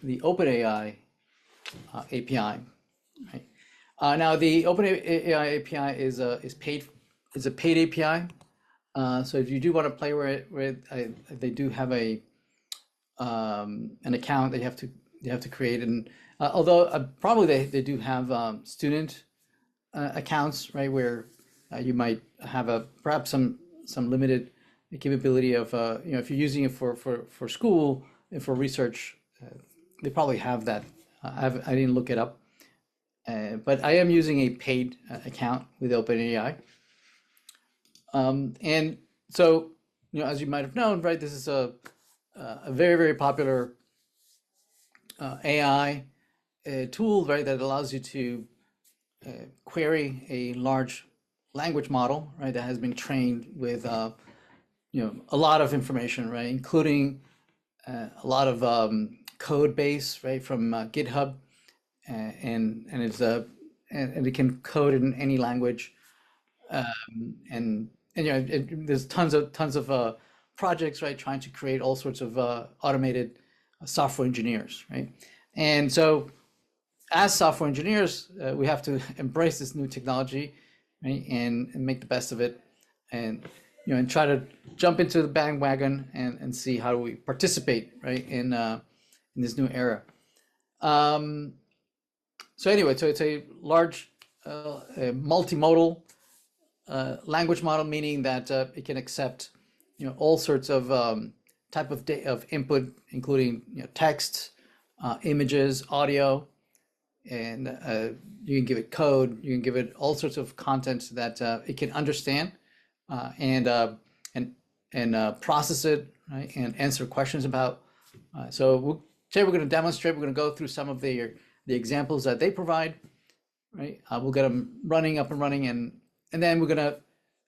the OpenAI API. Right? Now the OpenAI API is paid, is a paid API. So if you do want to play with they do have a an account that you have to create, and although probably they do have student accounts, right, where you might have perhaps some limited capability of if you're using it for school and for research, they probably have that. I didn't look it up, but I am using a paid account with OpenAI. And so, as you might have known, right, this is a very, very popular AI tool, right, that allows you to query a large language model, right, that has been trained with, a lot of information, right, including a lot of code base, right, from GitHub, and it's and it can code in any language, and there's tons of projects, right, trying to create all sorts of automated software engineers, right? And so as software engineers, we have to embrace this new technology, right, and make the best of it, and and try to jump into the bandwagon and see how we participate, right, in this new era. So anyway, so it's a large multimodal language model, meaning that it can accept all sorts of type of input, including text, images, audio, and you can give it code, you can give it all sorts of content that it can understand, and process it, right, and answer questions about. So today we're going to demonstrate. We're going to go through some of the examples that they provide, right? We'll get them up and running, and then we're going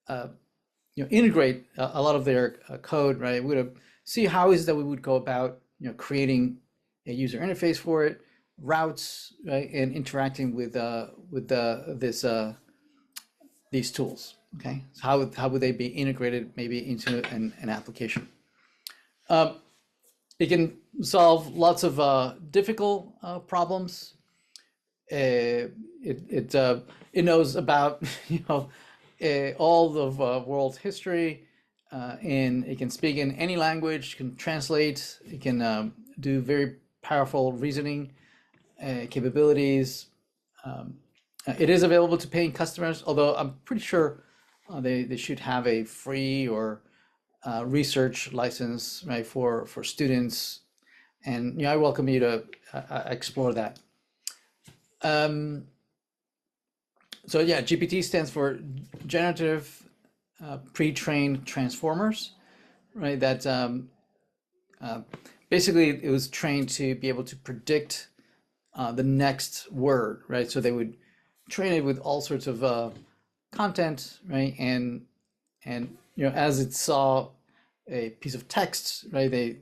to integrate a lot of their code, right? We're going to see how is it that we would go about creating a user interface for it, routes, right, and interacting with these tools. Okay, so how would they be integrated maybe into an application? It can solve lots of difficult problems. It knows about all of world history, and it can speak in any language, can translate, it can do very powerful reasoning capabilities. It is available to paying customers, although I'm pretty sure they should have a free or research license, right, for students, and I welcome you to explore that. So yeah, GPT stands for Generative Pre-trained Transformers, right? That basically it was trained to be able to predict the next word, right? So they would train it with all sorts of content, right? And as it saw a piece of text, right? They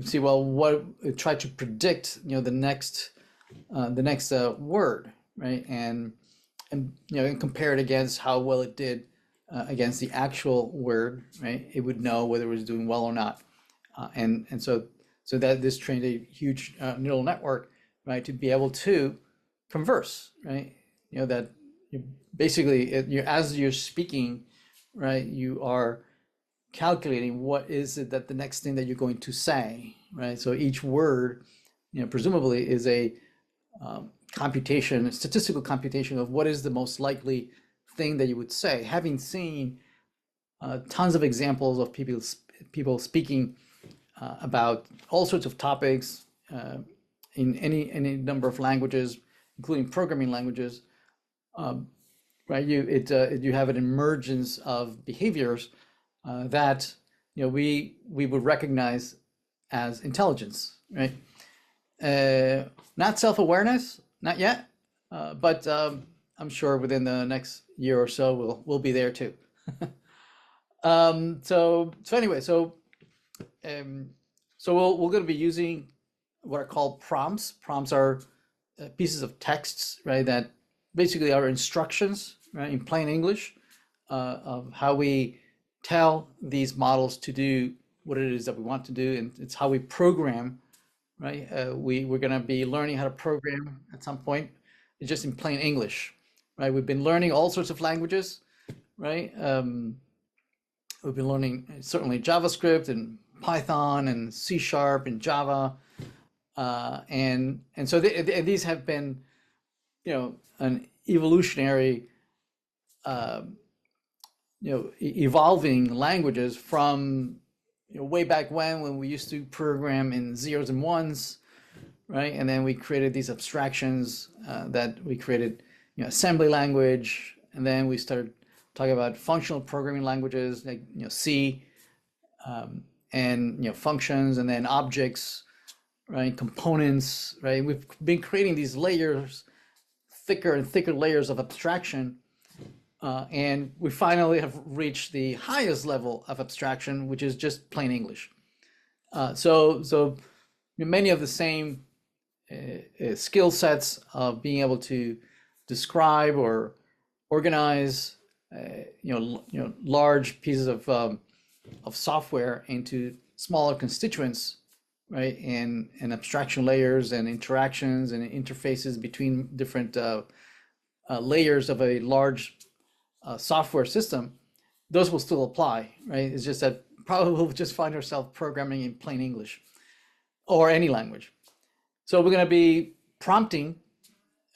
see, well, what it tried to predict, the next word, right? And and compare it against how well it did against the actual word, right? It would know whether it was doing well or not, and so that this trained a huge neural network, right, to be able to converse, right? That basically as you're speaking, right, you are calculating what is it that the next thing that you're going to say, right? So each word, presumably is a statistical computation of what is the most likely thing that you would say. Having seen tons of examples of people speaking about all sorts of topics in any number of languages, including programming languages, right? You have an emergence of behaviors that we would recognize as intelligence, right? Not self-awareness, not yet, but I'm sure within the next year or so we'll be there too. So anyway, so we're going to be using what are called prompts. Prompts are pieces of texts, right, that basically are instructions, right, in plain English, of how we tell these models to do what it is that we want to do, and it's how we program right? We're going to be learning how to program at some point, just in plain English, right? We've been learning all sorts of languages, right? We've been learning certainly JavaScript and Python and C Sharp and Java, and so these have been, an evolutionary, uh, evolving languages from, way back when we used to program in zeros and ones, right? And then we created these abstractions, that we created, assembly language, and then we started talking about functional programming languages like, C, and functions, and then objects, right? Components, right? We've been creating these layers, thicker and thicker layers of abstraction, and we finally have reached the highest level of abstraction, which is just plain English. So many of the same skill sets of being able to describe or organize, large pieces of software into smaller constituents, right? And abstraction layers and interactions and interfaces between different layers of a large software system, those will still apply, right? It's just that probably we'll just find ourselves programming in plain English or any language. So we're going to be prompting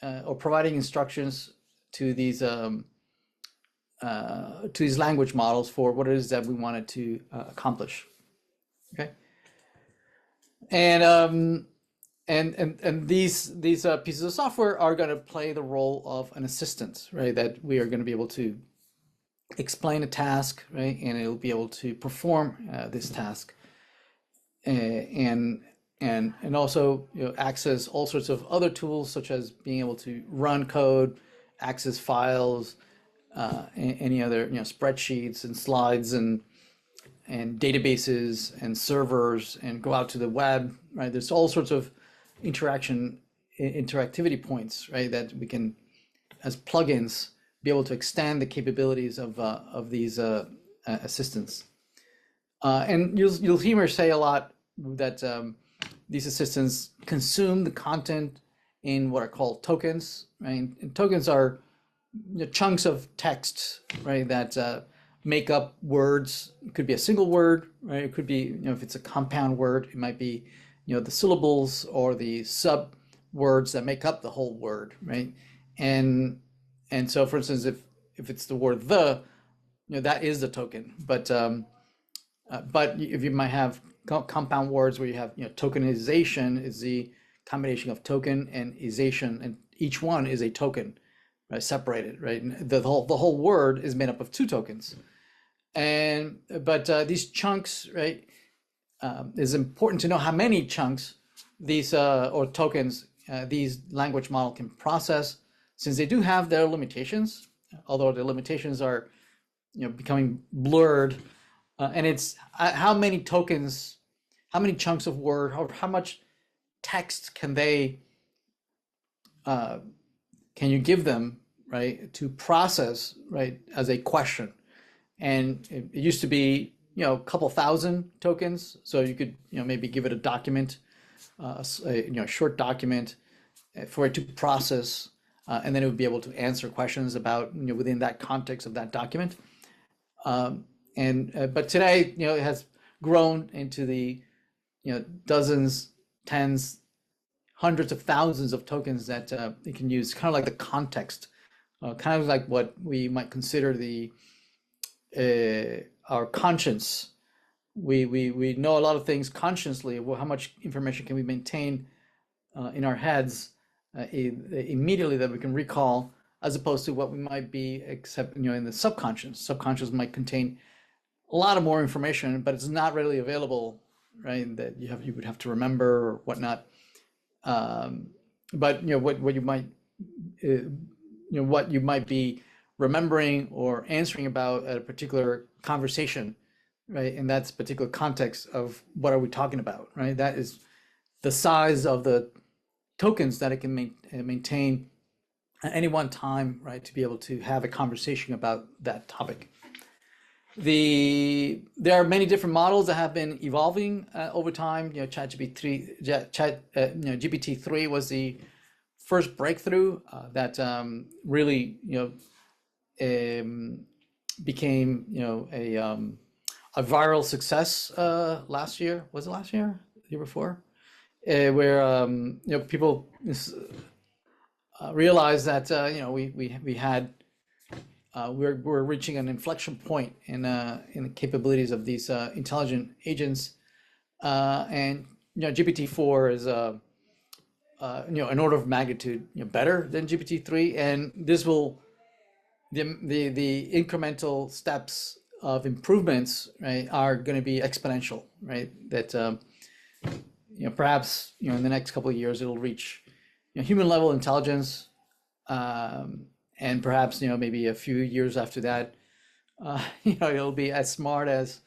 or providing instructions to these language models for what it is that we wanted to accomplish. Okay, and these pieces of software are going to play the role of an assistant, right? That we are going to be able to explain a task, right, and it'll be able to perform this task, and also access all sorts of other tools, such as being able to run code, access files, any other spreadsheets and slides and databases and servers, and go out to the web, right? There's all sorts of interactivity points, right, that we can, as plugins, be able to extend the capabilities of these assistants. And you'll hear me say a lot that these assistants consume the content in what are called tokens, right? And tokens are chunks of text, right, that make up words. It could be a single word, right? It could be, if it's a compound word, it might be, the syllables or the sub words that make up the whole word, right? And so, for instance, if it's the word the, that is the token. But if you might have compound words where you have, tokenization is the combination of token and ization, and each one is a token, right, separated, right? And the whole word is made up of two tokens. But these chunks, right, is important to know how many chunks these or tokens these language model can process, since they do have their limitations, although the limitations are becoming blurred, and it's how many tokens, how many chunks of word, how much text can they can you give them, right, to process, right, as a question. And it used to be a couple thousand tokens, so you could maybe give it a document, a short document for it to process, and then it would be able to answer questions about within that context of that document. But today it has grown into the dozens, tens, hundreds of thousands of tokens that it can use, kind of like the context, kind of like what we might consider our conscience. We know a lot of things consciously. Well, how much information can we maintain in our heads immediately that we can recall, as opposed to what we might be, except in the subconscious. Subconscious might contain a lot of more information, but it's not readily available, right? That you would have to remember or whatnot. But what you might what you might be remembering or answering about at a particular conversation, right? In that particular context of what are we talking about, right? That is the size of the tokens that it can maintain at any one time, right? To be able to have a conversation about that topic. There are many different models that have been evolving over time. GPT-3 was the first breakthrough that really became a viral success last year. Was it last year? The year before? Where people realized that we had we're reaching an inflection point in the capabilities of these intelligent agents, and GPT-4 is an order of magnitude better than GPT-3, and this will the incremental steps of improvements, right, are going to be exponential, right? That perhaps in the next couple of years it'll reach human level intelligence, and perhaps maybe a few years after that, it'll be as smart as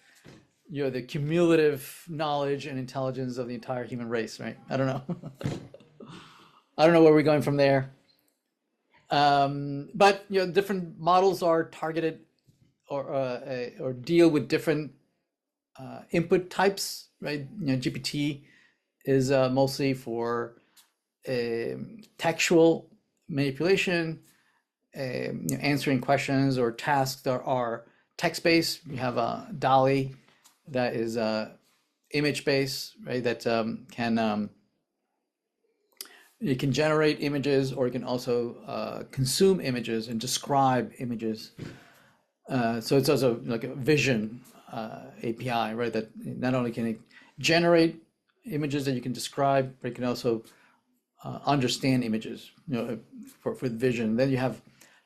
the cumulative knowledge and intelligence of the entire human race, right? I don't know. I don't know where we're going from there. But different models are targeted or deal with different input types, right? GPT is mostly for textual manipulation, answering questions or tasks that are text-based. You have a DALL-E that is image-based, right? That it can generate images, or it can also consume images and describe images. So it's also like a vision API, right? That not only can it generate images that you can describe, but it can also understand images, for vision. Then you have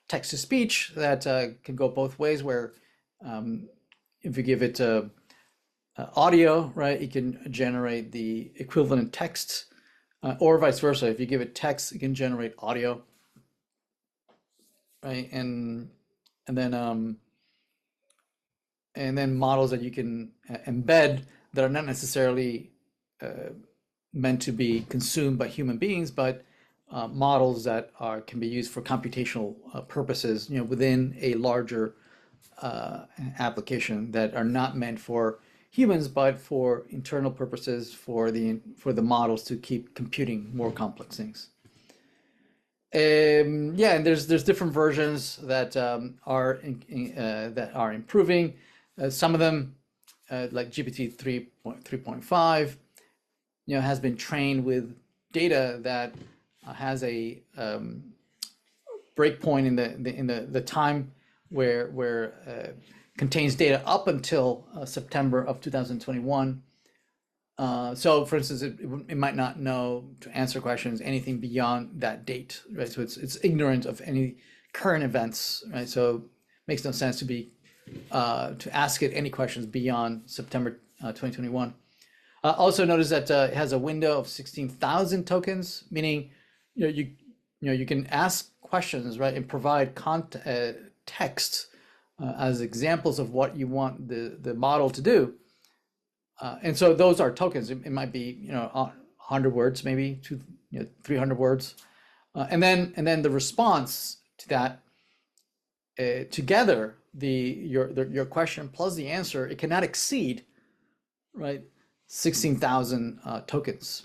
text to speech that can go both ways, where if you give it audio, right, it can generate the equivalent text, or vice versa. If you give it text, it can generate audio, right? And then models that you can embed that are not necessarily meant to be consumed by human beings, but models that can be used for computational purposes, within a larger application, that are not meant for humans, but for internal purposes, for the models to keep computing more complex things. Yeah, and there's different versions that are improving. Some of them, like GPT 3.5, has been trained with data that has a breakpoint in the time where contains data up until September of 2021. So, for instance, it might not know to answer questions anything beyond that date, right? So it's ignorant of any current events, right? So it makes no sense to ask it any questions beyond September 2021. Also notice that it has a window of 16,000 tokens, meaning you can ask questions, right, and provide text as examples of what you want the model to do. And so those are tokens. It might be 100 words, maybe 300 words, and then the response to that together, your question plus the answer, it cannot exceed, right, 16,000 tokens.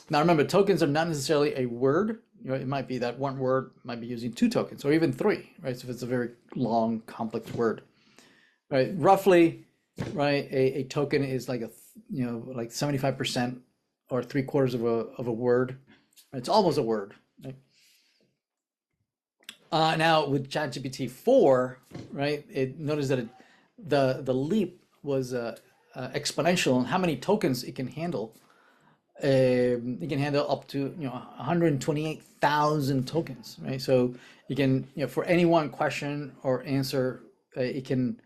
Now remember, tokens are not necessarily a word. It might be that one word might be using 2 tokens or even 3, right? So if it's a very long, complex word, right? Roughly, right, a token is like like 75% or 3/4 of a word. It's almost a word, right? Now with ChatGPT 4, right, notice that the leap was exponential in how many tokens it can handle. It can handle up to 128,000 tokens, right? So you can for any one question or answer, it can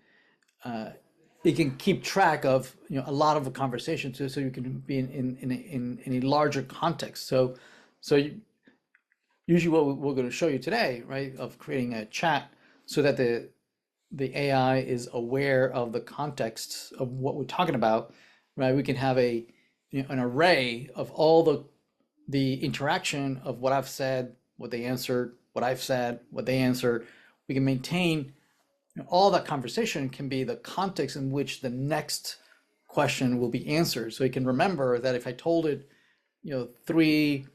keep track of a lot of a conversation too, so you can be in a larger context. So usually what we're going to show you today, right, of creating a chat so that the AI is aware of the context of what we're talking about, right? We can have an array of all the interaction of what I've said, what they answered, what I've said, what they answered. We can maintain all that conversation can be the context in which the next question will be answered. So it can remember that if I told it, 3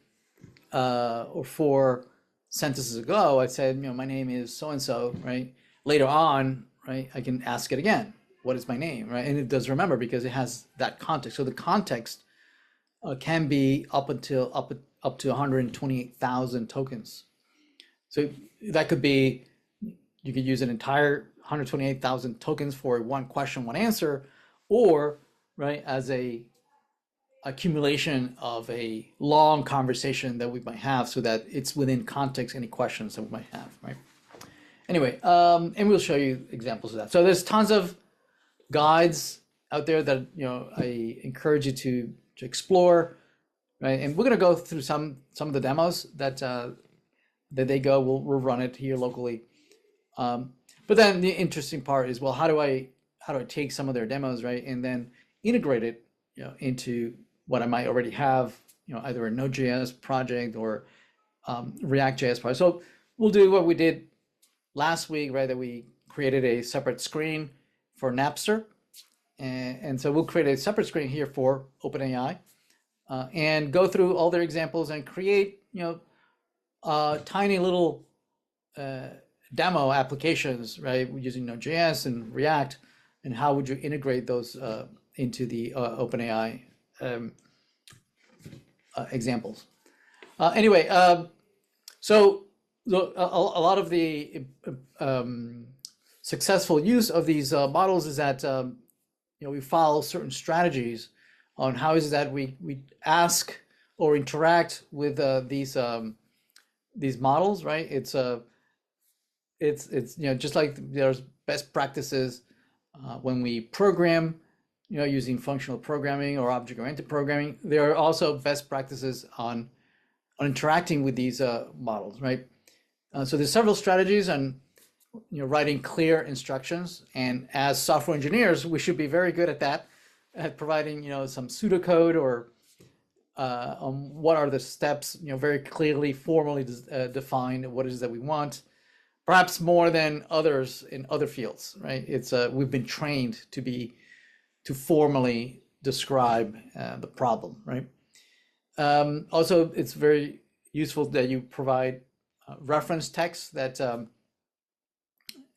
or 4 sentences ago, I said, my name is so and so, right? Later on, right, I can ask it again. What is my name, right? And it does remember because it has that context. So the context can be up to 128,000 tokens. So that could be, you could use an entire 128,000 tokens for one question, one answer, or right as a accumulation of a long conversation that we might have, so that it's within context any questions that we might have, right? Anyway, and we'll show you examples of that. So there's tons of guides out there that I encourage you to explore, right? And we're going to go through some of the demos that they go. We'll run it here locally. But then the interesting part is, well, how do I take some of their demos, right, and then integrate it, into what I might already have, either a Node.js project or React.js project. So we'll do what we did last week, right? That we created a separate screen for Napster, and so we'll create a separate screen here for OpenAI, and go through all their examples and create, tiny little demo applications, right, using Node.js and React, and how would you integrate those into the OpenAI examples. Anyway, so a lot of the successful use of these models is that we follow certain strategies on how is it that we ask or interact with these models, right? It's just like there's best practices when we program, using functional programming or object-oriented programming. There are also best practices on interacting with these models, right? So there's several strategies on writing clear instructions, and as software engineers, we should be very good at that, at providing some pseudocode or on what are the steps, very clearly, formally defined what it is that we want. Perhaps more than others in other fields, right? It's we've been trained to formally describe the problem, right? Also, it's very useful that you provide reference text that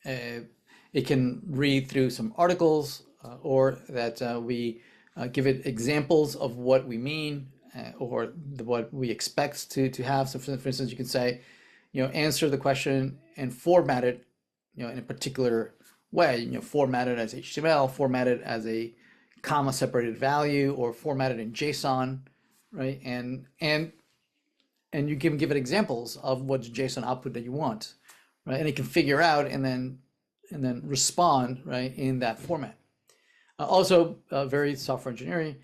it can read through some articles, or that we give it examples of what we mean, or what we expect to have. So for instance, you can say, answer the question and format it, in a particular way, format it as HTML, format it as a comma separated value, or format it in JSON, right? And you can give it examples of what JSON output that you want, right? And it can figure out and then respond, right, in that format. Also, very software engineering,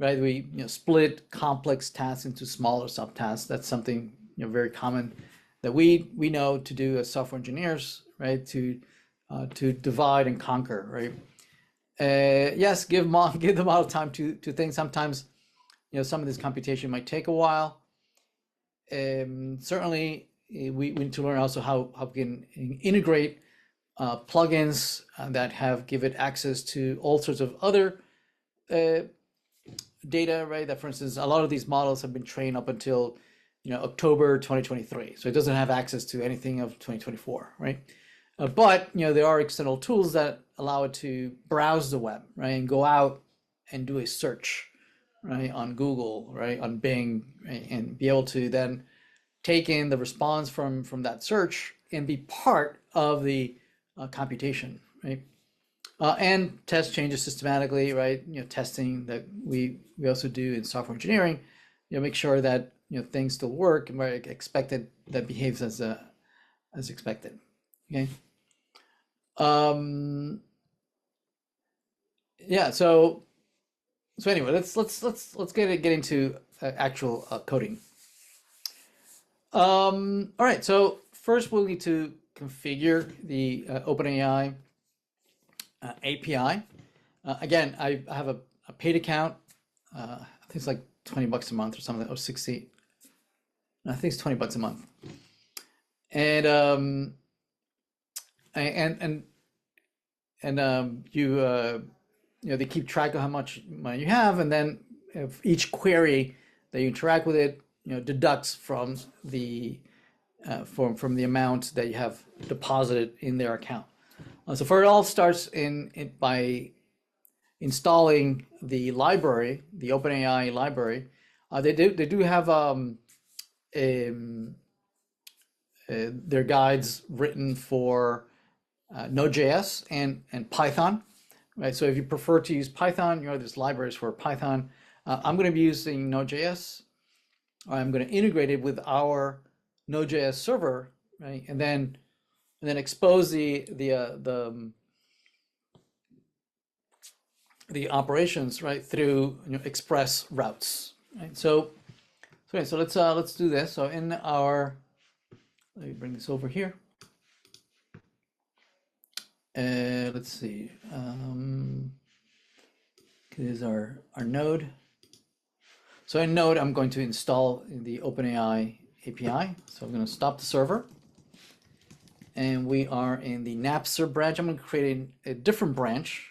right? We split complex tasks into smaller subtasks. That's something very common that we know to do as software engineers, right? To divide and conquer, right? Yes, give the model time to think. Sometimes, some of this computation might take a while. Certainly, we need to learn also how we can integrate plugins that give it access to all sorts of other data, right? That, for instance, a lot of these models have been trained up until October 2023, so it doesn't have access to anything of 2024, right? But there are external tools that allow it to browse the web, right, and go out and do a search, right, on Google, right, on Bing, right, and be able to then take in the response from that search and be part of the computation, right? And test changes systematically, right? Testing that we also do in software engineering, make sure that things still work and where expected, that behaves as expected. Okay. Yeah. So anyway, let's get into actual coding. All right. So first, we'll need to configure the OpenAI API. Again, I have a paid account. I think it's like $20 a month or something, or 60. I think it's $20 a month. And they keep track of how much money you have, and then if each query that you interact with it, deducts from the from the amount that you have deposited in their account. So for it all starts by installing the library, the OpenAI library. They do have their guides written for Node.js and Python, right? So if you prefer to use Python, there's libraries for Python. I'm going to be using Node.js. I'm going to integrate it with our Node.js server, right? And then expose the operations, right, through express routes, right? So let's do this. So in our, let me bring this over here. Let's see. Here's our node. So in Node, I'm going to install the OpenAI API. So I'm going to stop the server. And we are in the Napster branch. I'm going to create a different branch,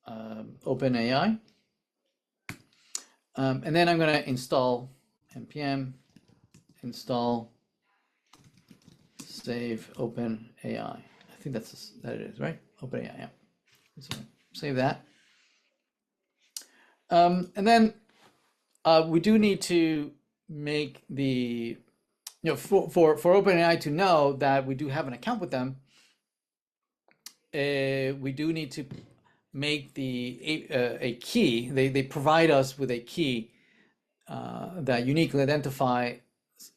OpenAI. And then I'm going to install npm install save OpenAI. I think that it is, right? OpenAI, yeah. So save that. And then we do need to make the, for OpenAI to know that we do have an account with them, we do need to make a key. They provide us with a key that uniquely identifies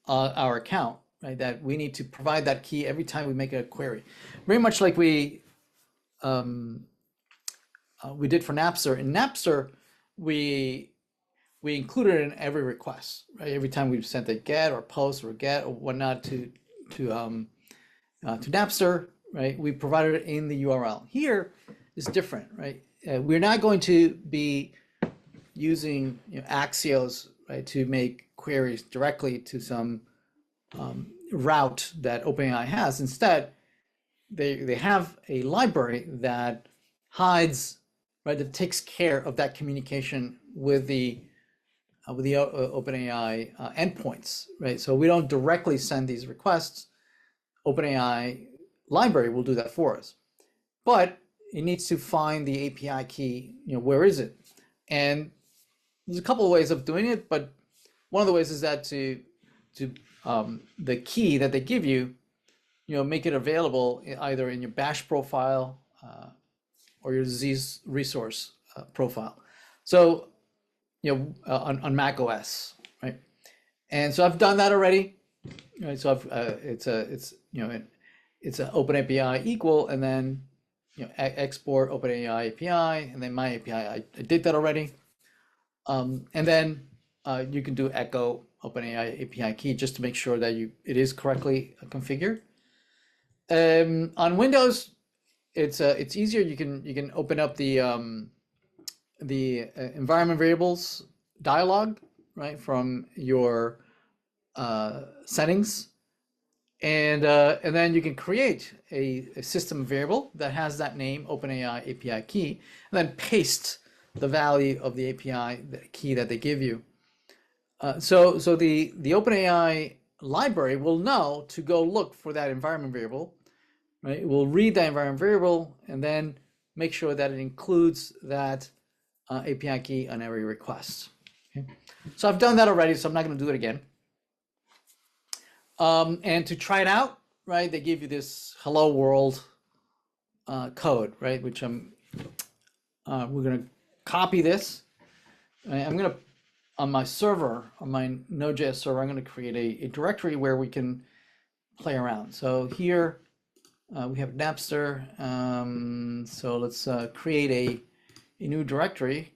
our account, right? That we need to provide that key every time we make a query. Very much like we did for Napster. In Napster, we included it in every request, right? Every time we've sent a get or post or get or whatnot to Napster, right? We provided it in the URL. Here is different, right? We're not going to be using Axios, right, to make queries directly to some route that OpenAI has. Instead, they have a library that hides, right, that takes care of that communication with the OpenAI endpoints, right? So we don't directly send these requests. OpenAI library will do that for us, but it needs to find the API key. Where is it? And there's a couple of ways of doing it, but one of the ways is that to the key that they give you, make it available either in your bash profile or your Z resource profile. So on Mac OS, right? And so I've done that already, right? So it's an OpenAPI equal, and then export OpenAI API, and then my API. I did that already, and then you can do echo OpenAI API key just to make sure that it is correctly configured. On Windows, it's easier. You can open up the environment variables dialog, right, from your settings, and then you can create a system variable that has that name, OpenAI API key, and then paste the value of the API key that they give you. So the OpenAI library will know to go look for that environment variable, right? It will read that environment variable and then make sure that it includes that API key on every request. Okay? So I've done that already, so I'm not going to do it again. And to try it out, right, they give you this hello world code, right, which we're going to copy this. I'm going to, on my server, on my Node.js server, I'm going to create a directory where we can play around. So here we have Napster. So let's create a new directory,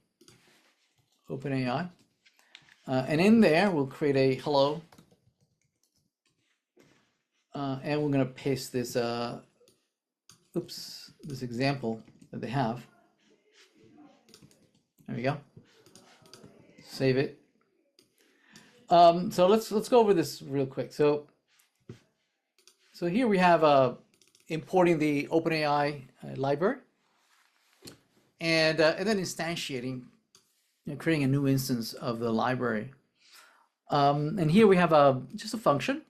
OpenAI. And in there, we'll create a hello. And we're going to paste this, this example that they have. There we go. Save it. So let's go over this real quick. So here we have importing the OpenAI library, and then instantiating, creating a new instance of the library. And here we have just a function,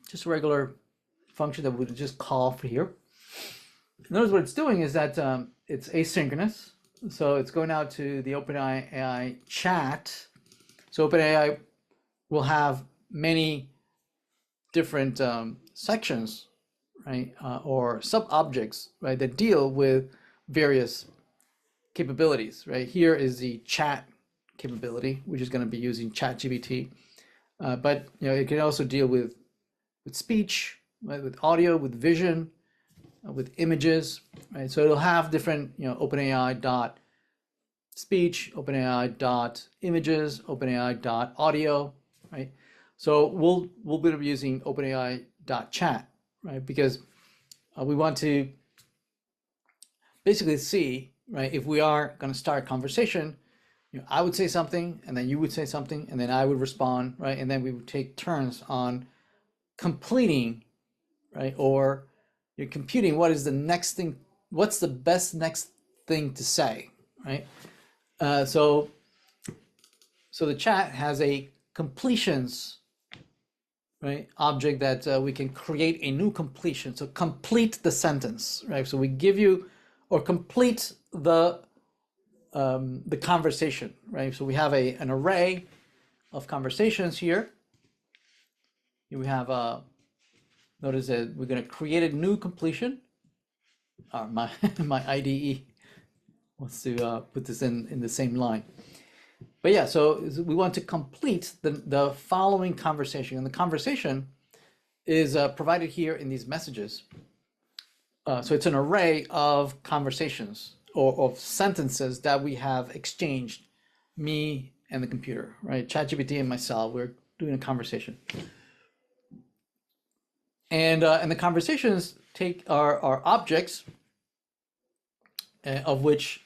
just a regular function that we would just call for here. Notice what it's doing is that it's asynchronous. So it's going out to the OpenAI chat. So OpenAI will have many different sections, right, or sub-objects, right, that deal with various capabilities, right? Here is the chat capability, which is going to be using ChatGPT. But it can also deal with speech, right, with audio, with vision, with images, right? So it'll have different, OpenAI dot speech, OpenAI dot images, OpenAI dot audio, right? So we'll be using OpenAI dot chat, right? Because we want to basically see, right, if we are going to start a conversation, I would say something, and then you would say something, and then I would respond, right? And then we would take turns on completing, right? Or you're computing what is the next thing, what's the best next thing to say, right? So the chat has a completions, right, object that we can create a new completion. So complete the sentence, right? So we give you, or complete the conversation, right? So we have an array of conversations here. We have notice that we're going to create a new completion. My IDE wants to put this in the same line. But yeah, so we want to complete the following conversation, and the conversation is provided here in these messages. So it's an array of conversations or of sentences that we have exchanged, me and the computer, right? ChatGPT and myself, we're doing a conversation. And the conversations are objects of which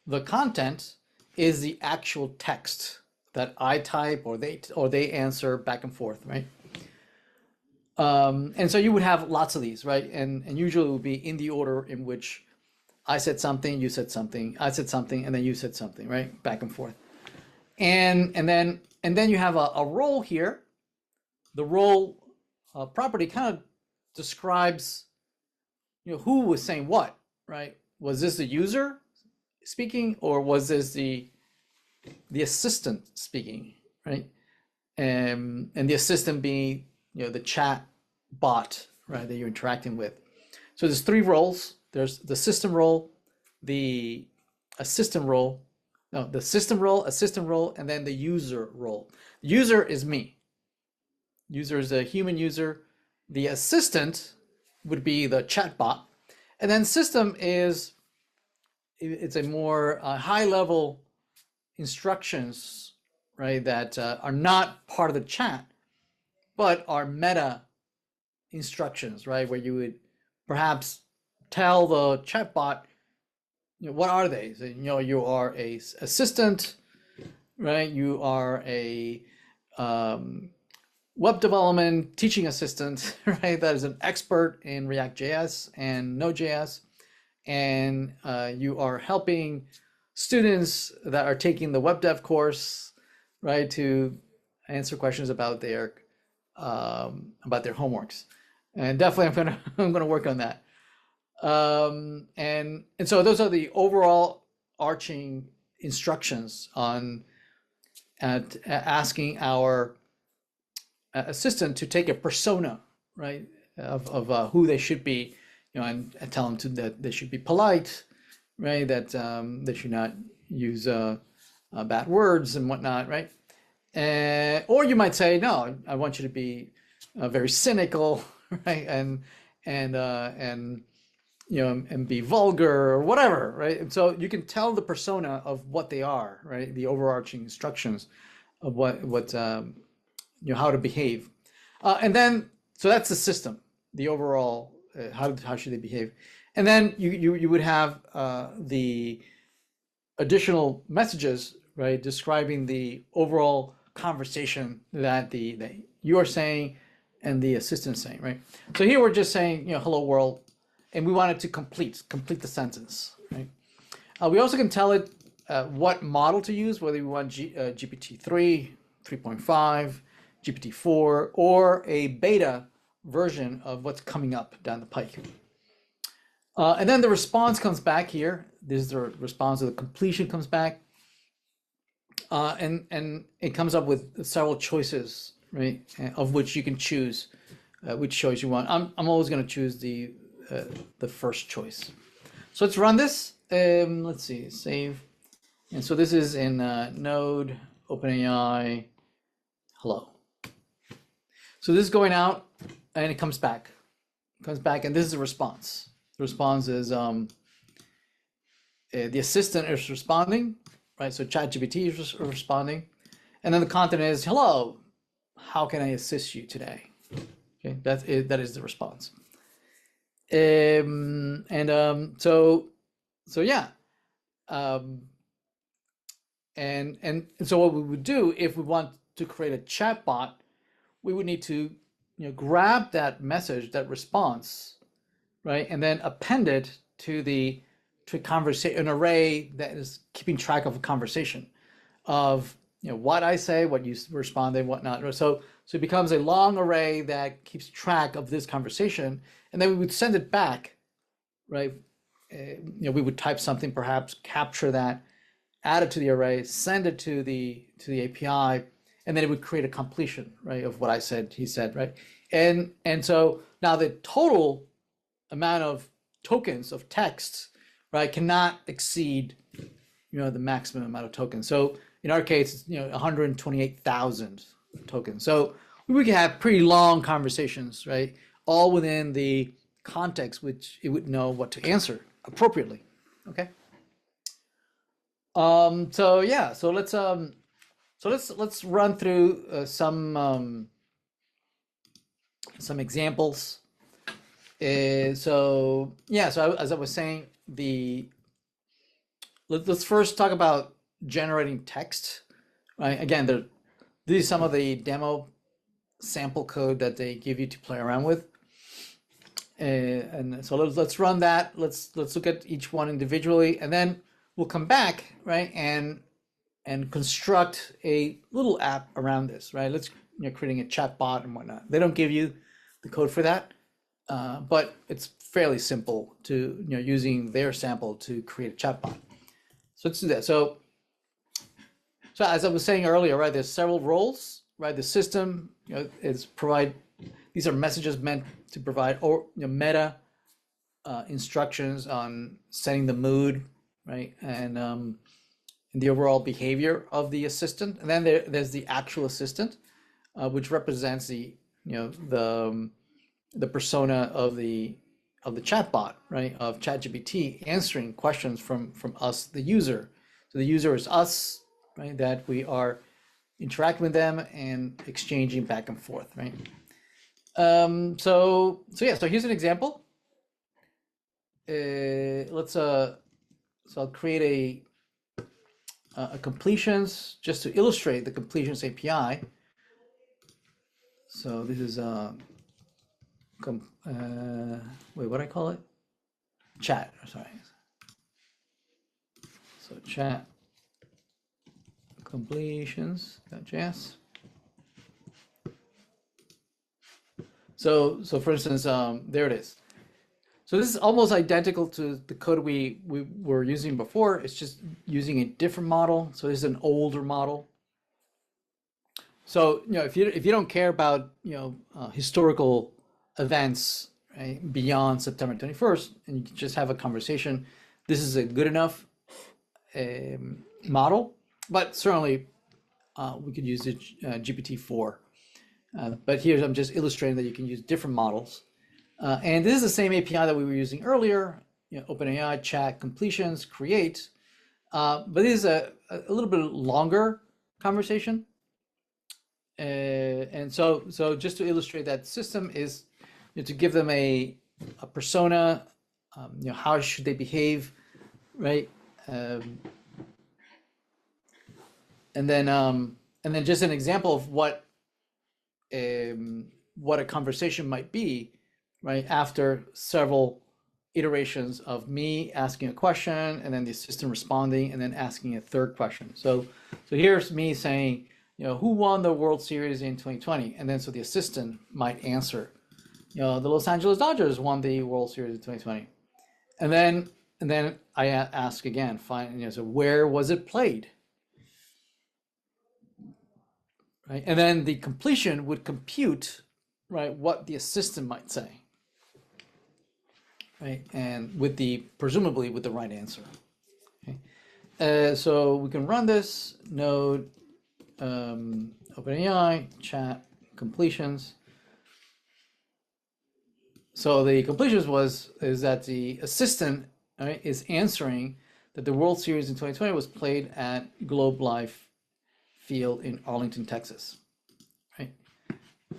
the content is the actual text that I type or they answer back and forth, right? And so you would have lots of these, right? And usually it would be in the order in which I said something, you said something, I said something, and then you said something, right? Back and forth. And then you have a role here. The role property kind of describes, who was saying what, right? Was this the user speaking, or was this the assistant speaking, right? And the assistant being, the chat bot, right, that you're interacting with. So there's three roles. There's the system role, the assistant role, the system role, assistant role, and then the user role. User is me. User is a human user. The assistant would be the chat bot. And then system it's a more high level instructions, right, that are not part of the chat, but are meta instructions, right, where you would perhaps tell the chatbot, what are they? So, you are a assistant, right? You are a web development teaching assistant, right? That is an expert in React.js and Node.js, and you are helping students that are taking the web dev course, right, to answer questions about their homeworks. And definitely I'm gonna work on that. And so those are the overall arching instructions on asking our assistant to take a persona, right, of who they should be, and tell them that they should be polite, right, that they should not use bad words and whatnot, right? Or you might say, no, I want you to be very cynical, right, and be vulgar or whatever, right? And so you can tell the persona of what they are, right? The overarching instructions of what how to behave, and then so that's the system, the overall how should they behave, and then you would have the additional messages, right, describing the overall conversation that you are saying and the assistant saying, right? So here we're just saying, hello world, and we want it to complete the sentence, right? We also can tell it what model to use, whether we want GPT-3, 3.5, GPT-4, or a beta version of what's coming up down the pike. And then the response comes back here. This is the response, of the completion comes back. And it comes up with several choices, right, of which you can choose which choice you want. I'm always going to choose the first choice. So let's run this. Let's see, save. And so this is in Node, OpenAI, hello. So this is going out, and it comes back. It comes back, and this is the response. The response is the assistant is responding, right? So ChatGPT is responding, and then the content is, hello, how can I assist you today? Okay, that is the response. So yeah, and so what we would do if we want to create a chatbot, we would need to grab that message, that response, right, and then append it to a conversation, an array that is keeping track of a conversation, of what I say, what you responded, whatnot. So it becomes a long array that keeps track of this conversation, and then we would send it back, right? We would type something, perhaps capture that, add it to the array, send it to the API, and then it would create a completion, right, of what I said, he said, right? And so now the total amount of tokens of text, right, cannot exceed, the maximum amount of tokens. So in our case, it's 128,000 tokens. So we can have pretty long conversations, right, all within the context which it would know what to answer appropriately. Okay. So yeah, so let's run through some examples. So as I was saying, let's first talk about generating text, right? Again, these are some of the demo sample code that they give you to play around with. And so let's run that. Let's look at each one individually, and then we'll come back, right, and construct a little app around this, right? Let's creating a chat bot and whatnot. They don't give you the code for that, but it's fairly simple to using their sample to create a chat bot. So let's do that. So as I was saying earlier, right, there's several roles, right? The system is provide. These are messages meant to provide or meta instructions on setting the mood, right, and the overall behavior of the assistant. And then there's the actual assistant, which represents the persona of the chatbot, right, of ChatGPT answering questions from us, the user. So the user is us, right, that we are interacting with them and exchanging back and forth, right? So here's an example. So I'll create a completions just to illustrate the completions API. So this is wait, what do I call it? Chat. Sorry. So chat completions.js. So for instance, there it is. So this is almost identical to the code we were using before. It's just using a different model. So this is an older model. So if you don't care about historical events, right, beyond September 21st, and you just have a conversation, this is a good enough model. But certainly we could use the GPT-4. But here I'm just illustrating that you can use different models. And this is the same API that we were using earlier, OpenAI, chat, completions, create. But this is a little bit longer conversation. And so just to illustrate that system is to give them a persona, how should they behave, right? And then just an example of what a conversation might be, right, after several iterations of me asking a question and then the assistant responding and then asking a third question. So here's me saying, who won the World Series in 2020? And then so the assistant might answer, the Los Angeles Dodgers won the World Series in 2020. And then I ask again, fine, so where was it played? Right? And then the completion would compute, right, what the assistant might say. Right, and presumably with the right answer. Okay, so we can run this node, OpenAI, chat, completions. So the completions is that the assistant, right, is answering that the World Series in 2020 was played at Globe Life Field in Arlington, Texas. Right,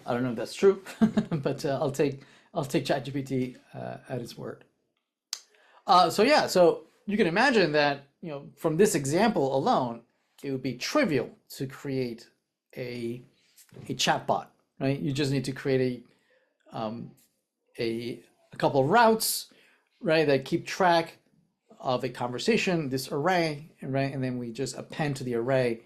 I don't know if that's true, but I'll take ChatGPT at its word. So you can imagine that, from this example alone, it would be trivial to create a chatbot, right? You just need to create a couple of routes, right, that keep track of a conversation, this array, right, and then we just append to the array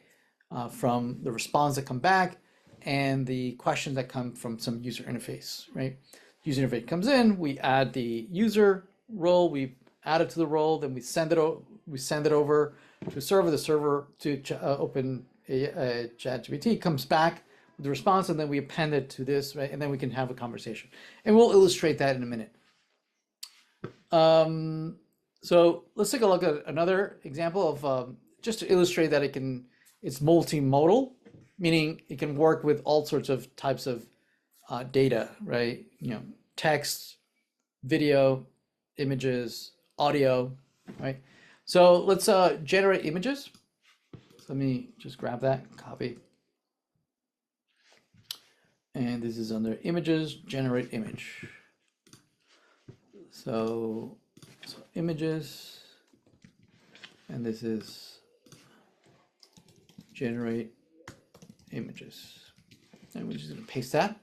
from the response that come back and the questions that come from some user interface, right? User interface comes in, we add the user role, we add it to the role, then we send it over to a server. The server to open a ChatGPT comes back with the response, and then we append it to this, right? And then we can have a conversation. And we'll illustrate that in a minute. So let's take a look at another example of just to illustrate that it's multimodal, meaning it can work with all sorts of types of data, right? Text, video, images, audio, right? So let's generate images. So let me just grab that, copy. And this is under images, generate image. So images, and this is generate images. And we're just going to paste that.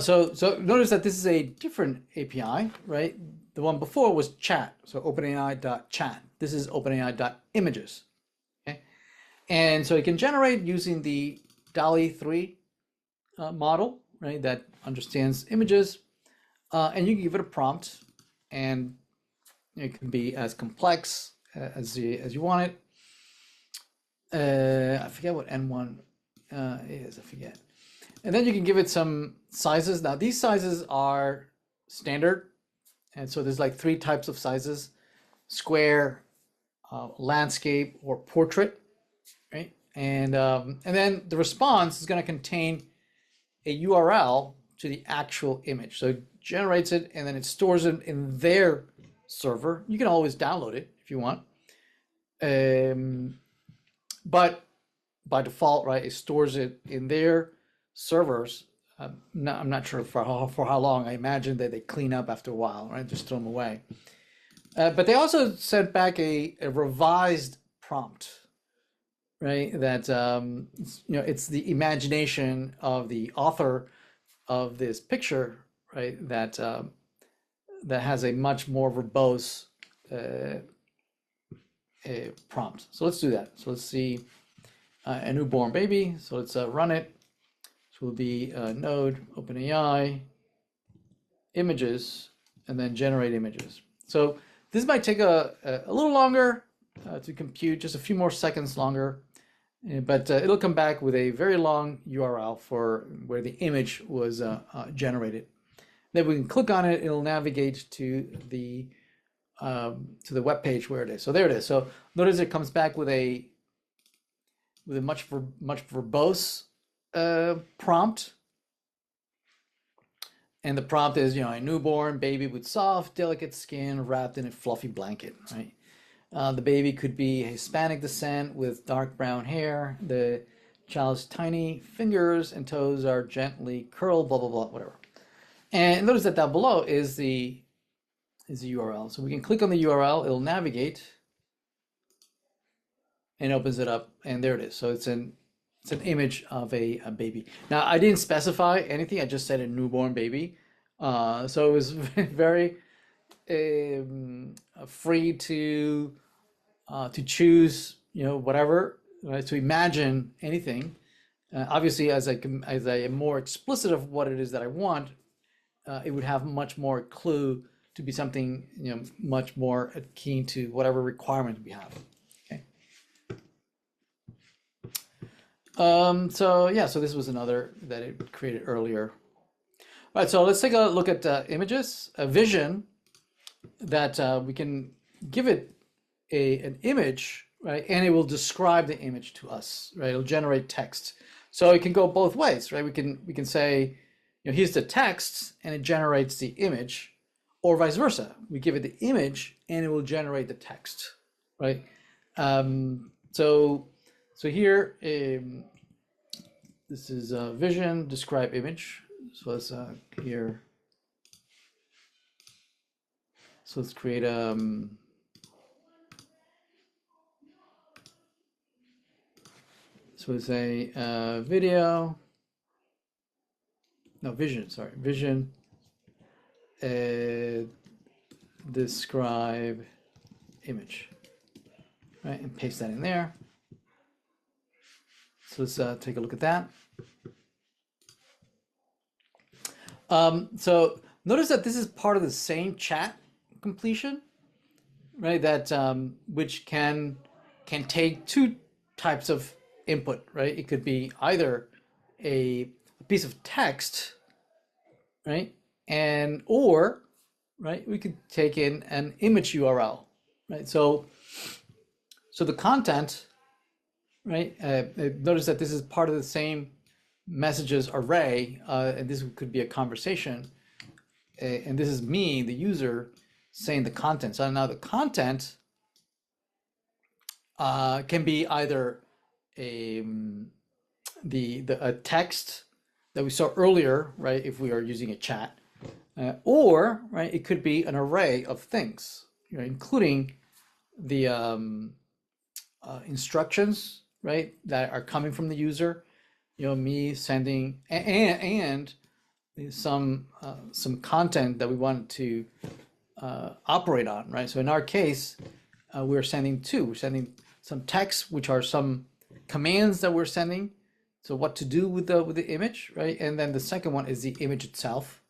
So notice that this is a different API, right? The one before was chat, so OpenAI.chat. This is OpenAI.images. Okay, and so it can generate using the DALL-E 3 model, right? That understands images, and you can give it a prompt, and it can be as complex as you want it. I forget what N1 is. I forget. And then you can give it some sizes. Now these sizes are standard. And so there's like 3 types of sizes: square, landscape, or portrait, right? And then the response is going to contain a URL to the actual image. So it generates it and then it stores it in their server. You can always download it if you want. But by default, right, it stores it in their servers. I'm not sure for how long. I imagine that they clean up after a while, right? Just throw them away. But they also sent back a revised prompt, right? That it's the imagination of the author of this picture, right? That has a much more verbose prompt. So let's do that. So let's see a newborn baby. So let's run it. Will be node OpenAI images and then generate images. So this might take a little longer to compute, just a few more seconds longer, but it'll come back with a very long URL for where the image was generated. Then we can click on it; it'll navigate to the web page where it is. So there it is. So notice it comes back with a much verbose prompt, and the prompt is a newborn baby with soft, delicate skin wrapped in a fluffy blanket, right? The baby could be Hispanic descent with dark brown hair. The child's tiny fingers and toes are gently curled, blah blah blah, whatever. And notice that down below is the URL. So we can click on the URL, it'll navigate and opens it up, and there it is. So it's an image of a baby. Now, I didn't specify anything. I just said a newborn baby. So it was very free to choose, whatever, right? To imagine anything. Obviously, as I am more explicit of what it is that I want, it would have much more clue to be something, much more keen to whatever requirement we have. Okay. So yeah, so this was another that it created earlier. All right, so let's take a look at images, a vision that we can give it an image, right? And it will describe the image to us, right? It'll generate text. So it can go both ways, right? We can say, here's the text and it generates the image, or vice versa. We give it the image and it will generate the text, right? So here, this is vision, describe image. So let's here. So let's create so it's a video. No, vision. Sorry, vision. Describe image. Right, and paste that in there. So let's take a look at that. So notice that this is part of the same chat completion, right? That which can take two types of input, right? It could be either a piece of text, right? Or right, we could take in an image URL, right? So the content, right? Notice that this is part of the same messages array, and this could be a conversation, and this is me, the user, saying the content. So now the content can be either a text that we saw earlier, right? If we are using a chat, or right, it could be an array of things, including the instructions, right, that are coming from the user, me sending and some content that we want to operate on, right? So in our case, we're sending two. We're sending some text, which are some commands that we're sending. So what to do with the image, right? And then the second one is the image itself,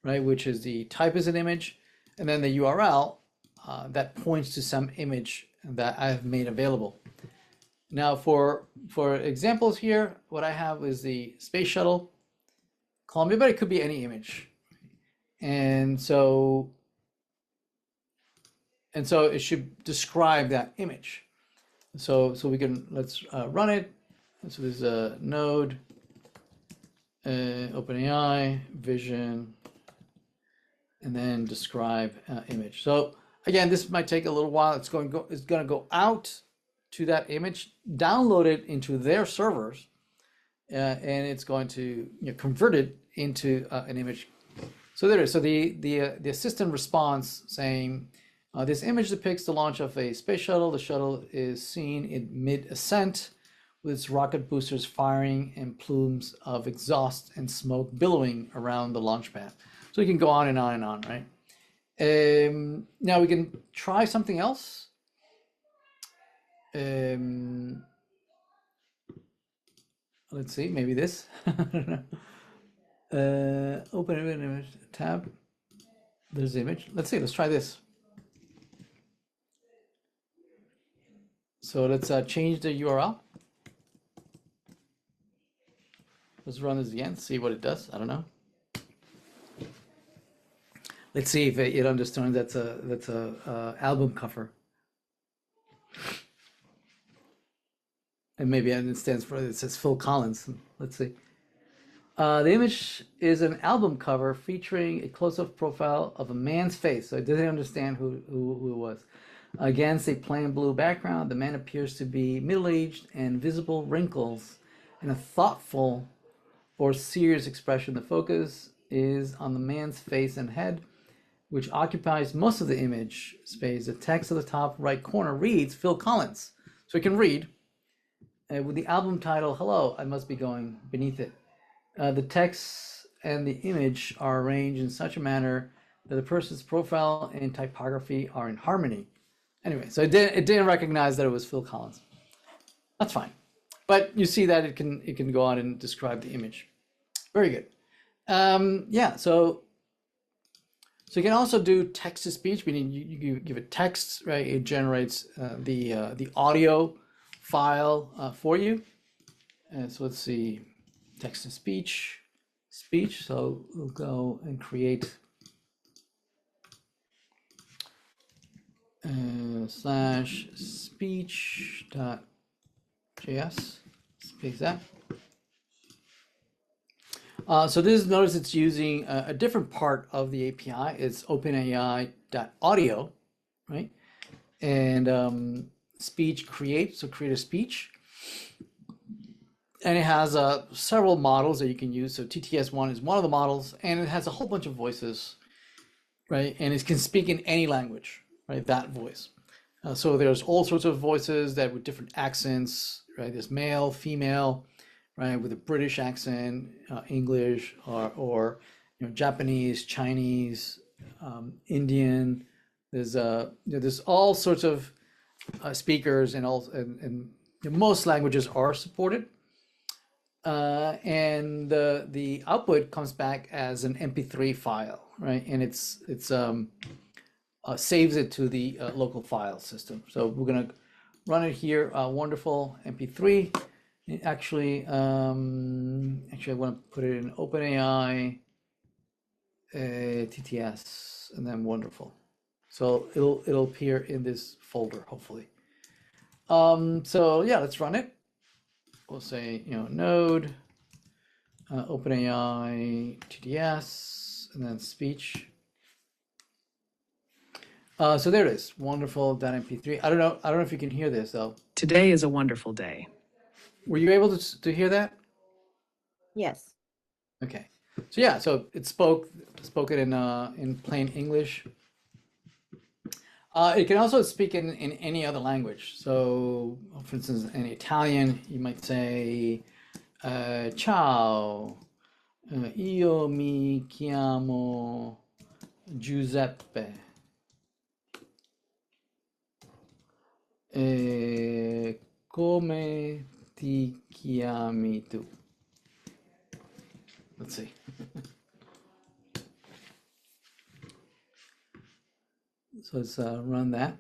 right? Which is the type is an image, and then the URL that points to some image that I've made available. Now for examples here, what I have is the space shuttle Columbia, but it could be any image. And so it should describe that image. So we can, let's run it. So there's a node, OpenAI, vision, and then describe image. So again, this might take a little while. It's going to go out to that image, download it into their servers, and it's going to convert it into an image. So there it is. So the assistant responds saying, this image depicts the launch of a space shuttle. The shuttle is seen in mid-ascent with its rocket boosters firing and plumes of exhaust and smoke billowing around the launch pad. So we can go on and on and on, right? Now we can try something else. Let's see, maybe this. I don't know. Open an image tab. There's the image. Let's see, let's try this. So let's change the URL. Let's run this again, see what it does. I don't know. Let's see if it understands that's a album cover. And maybe it stands for, it says Phil Collins. Let's see. The image is an album cover featuring a close-up profile of a man's face. So I didn't understand who it was. Against a plain blue background, the man appears to be middle-aged and visible wrinkles and a thoughtful or serious expression. The focus is on the man's face and head, which occupies most of the image space. The text at the top right corner reads Phil Collins. So we can read with the album title, Hello, I Must Be Going beneath it. The text and the image are arranged in such a manner that the person's profile and typography are in harmony. Anyway, so it didn't recognize that it was Phil Collins. That's fine, but you see that it can go on and describe the image. Very good. Yeah, so you can also do text to speech, meaning you give it text, right? It generates the audio file for you. And so let's see, text to speech. So we'll go and create slash speech.js, space that. So notice it's using a different part of the API. It's OpenAI.audio, right? And speech create, so create a speech. And it has several models that you can use. So TTS1 is one of the models, and it has a whole bunch of voices, right? And it can speak in any language, right? That voice. So there's all sorts of voices that with different accents, right? There's male, female, right? With a British accent, English, or Japanese, Chinese, Indian. There's all sorts of speakers, and most languages are supported. And the output comes back as an MP3 file, right? And it's saves it to the local file system. So we're gonna run it here. Wonderful MP3. Actually, I want to put it in OpenAI TTS, and then wonderful. So it'll appear in this folder, hopefully. So yeah, let's run it. We'll say, node, OpenAI TTS, and then speech. So there it is, wonderful.mp3. I don't know if you can hear this though. Today is a wonderful day. Were you able to hear that? Yes. Okay. So yeah, so it spoke it in plain English. It can also speak in any other language. So, for instance, in Italian, you might say, ciao, io mi chiamo Giuseppe. Come ti chiami tu? Let's see. So let's run that.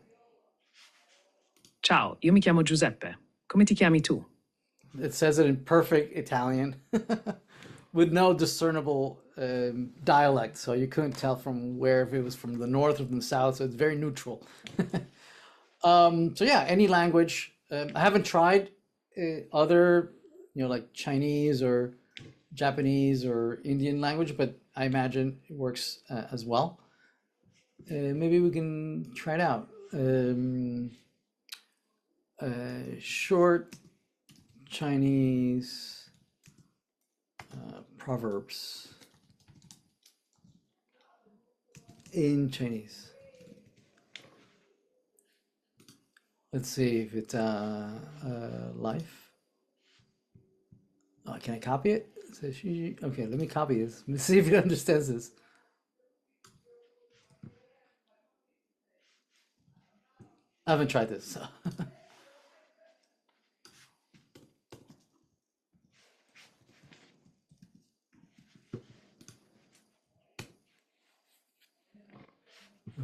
Ciao, io mi chiamo Giuseppe. Come ti chiami tu? It says it in perfect Italian with no discernible dialect. So you couldn't tell from where, if it was from the north or from the south. So it's very neutral. So yeah, any language. I haven't tried other, like Chinese or Japanese or Indian language, but I imagine it works as well. Maybe we can try it out. Short Chinese proverbs in Chinese. Let's see if it's life. Can I copy it? Okay, let me copy this. Let's see if it understands this. I haven't tried this, so.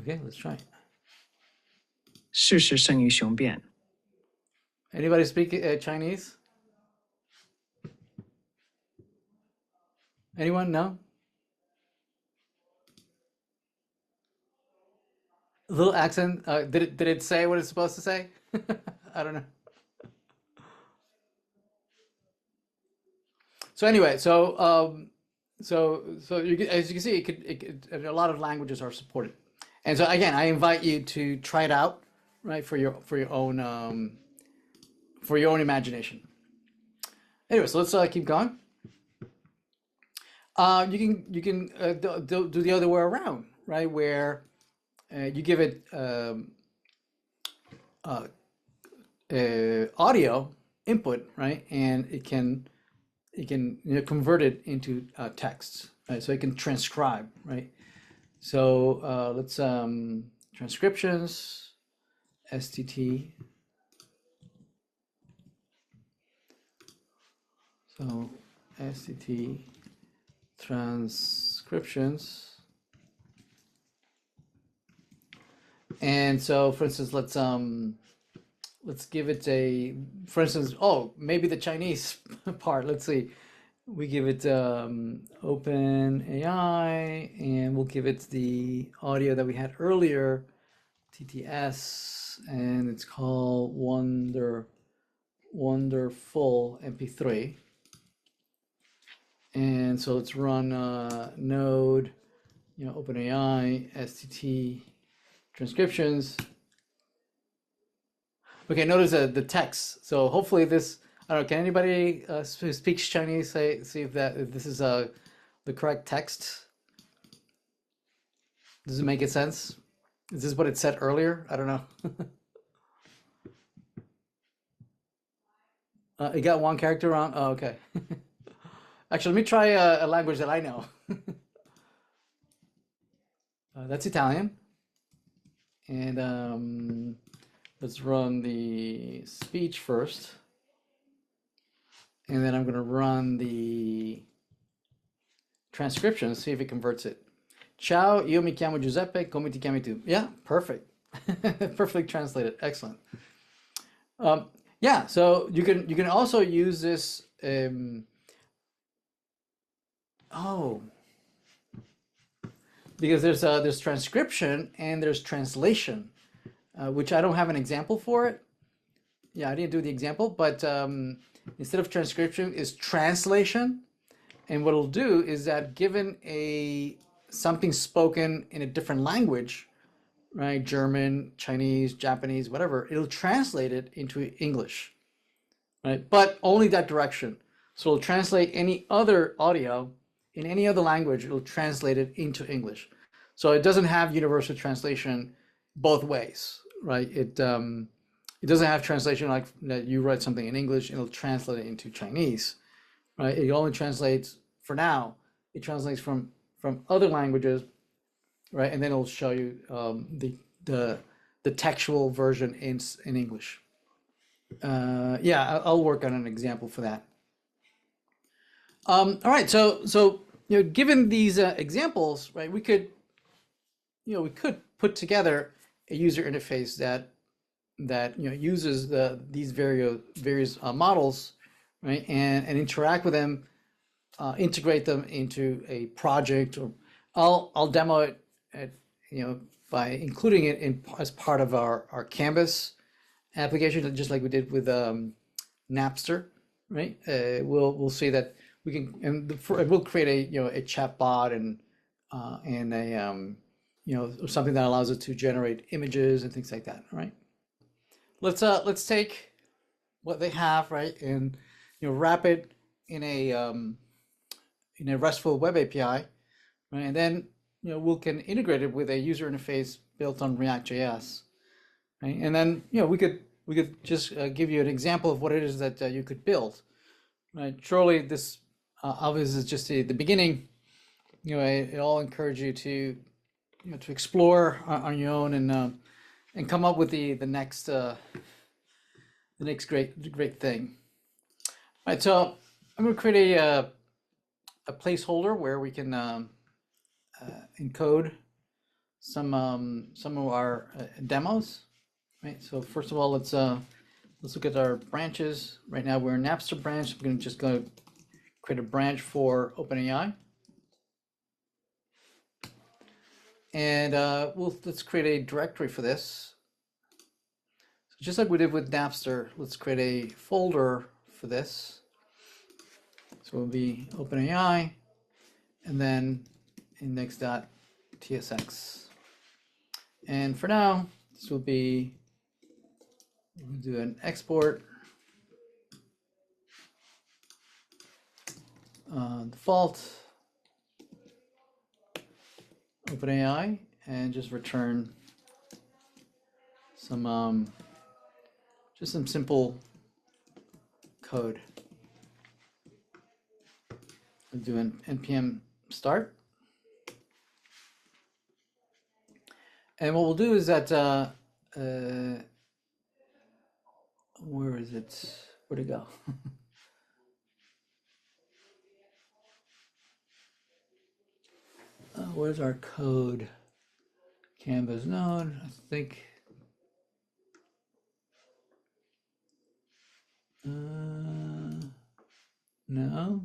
Okay, let's try. 事事胜于雄辩. Anybody speak Chinese? Anyone? No? A little accent. Did it say what it's supposed to say? I don't know. So anyway, so as you can see, a lot of languages are supported. And so again, I invite you to try it out, right, for your own imagination. Anyway, so let's keep going. You can do the other way around, right, where you give it audio input, right, and it can convert it into text, right? So it can transcribe, right? So let's transcriptions, STT. So STT transcriptions. And so for instance, let's give it a, for instance, oh, maybe the Chinese part. Let's see. We give it Open AI, and we'll give it the audio that we had earlier, TTS, and it's called Wonderful MP3. And so let's run node, OpenAI, STT transcriptions. Okay, notice the text. So hopefully this, I don't know, can anybody who speaks Chinese see if this is the correct text? Does it make sense? Is this what it said earlier? I don't know. It got one character wrong. Oh, okay. Actually, let me try a language that I know. That's Italian. And let's run the speech first. And then I'm going to run the transcription, see if it converts it. Ciao, io mi chiamo Giuseppe, come ti chiami tu? Yeah, perfect. Perfectly translated. Excellent. Yeah, so you can also use this. Because there's transcription and there's translation, which I don't have an example for it. Yeah, I didn't do the example, but instead of transcription is translation. And what it'll do is that given something spoken in a different language, right? German, Chinese, Japanese, whatever, it'll translate it into English, right? But only that direction. So it'll translate any other audio in any other language, it'll translate it into English. So it doesn't have universal translation both ways, right? It doesn't have translation like that you write something in English and it'll translate it into Chinese, right? It only translates, for now, it translates from other languages, right? And then it'll show you the textual version in English. Yeah, I'll work on an example for that. All right, so given these examples, right, we could put together a user interface that uses these various models, right, and interact with them, integrate them into a project, or I'll demo it by including it as part of our Canvas application, just like we did with Napster, right? We'll see that we can, and we'll create a chat bot and a something that allows it to generate images and things like that, right? Let's take what they have, right, and wrap it in a RESTful web API, right, and then we can integrate it with a user interface built on React.js, right, and then we could just give you an example of what it is that you could build, right? Surely this obviously is just the beginning. I'll encourage you to to explore on your own and come up with the next great thing. All right, so I'm going to create a placeholder where we can encode some of our demos. Right. So first of all, let's look at our branches. Right now we're in Napster branch. I'm just going to create a branch for OpenAI. And let's create a directory for this. So just like we did with Napster, let's create a folder for this. So it'll be OpenAI, and then index.tsx. And for now, this will be, we'll do an export default OpenAI, and just return some just some simple code. I'll do an npm start. And what we'll do is that, where is it? Where'd it go? Where's our code? Canvas node, I think. No.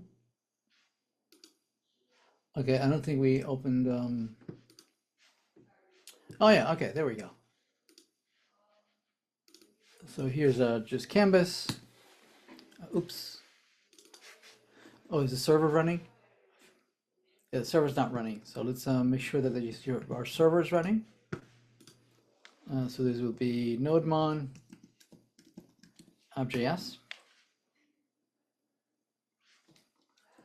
Okay, I don't think we opened, oh yeah, okay, there we go. So here's just Canvas. Oops. Oh, is the server running? Yeah, the server's not running. So let's make sure that our server is running. So this will be nodemon app.js.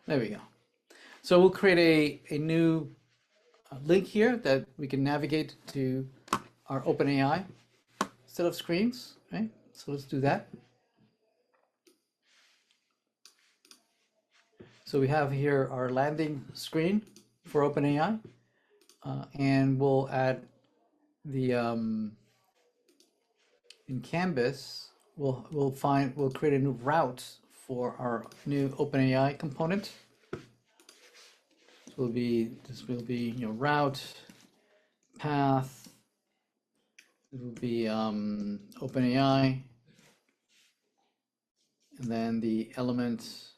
There we go. So we'll create a new link here that we can navigate to our OpenAI set of screens, right? So let's do that. So we have here our landing screen for OpenAI, and we'll add the in Canvas. We'll create a new route for our new OpenAI component. So this will be route path. It will be OpenAI, and then the element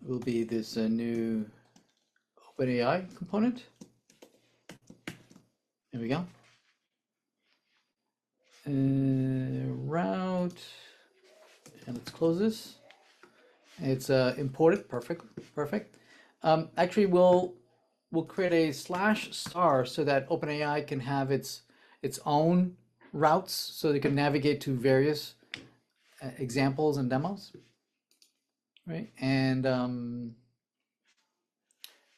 will be this new OpenAI component. There we go. Route, and let's close this. It's imported, perfect. Actually, we'll create a /star so that OpenAI can have its own routes, so they can navigate to various examples and demos, right? And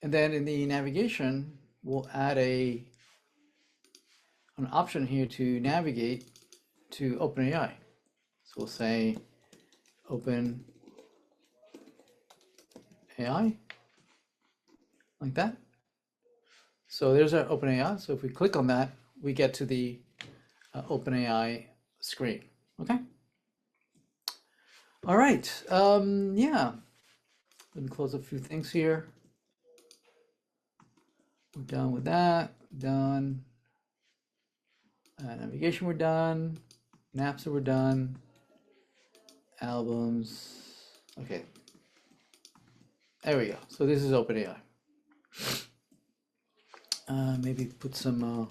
then in the navigation, we'll add an option here to navigate to OpenAI. So we'll say OpenAI, like that. So there's our OpenAI. So if we click on that, we get to the OpenAI screen. Okay. All right. Yeah. Let me close a few things here. We're done with that. Done. Navigation, we're done. Maps, we're done. Albums. Okay. There we go. So this is OpenAI. Maybe put some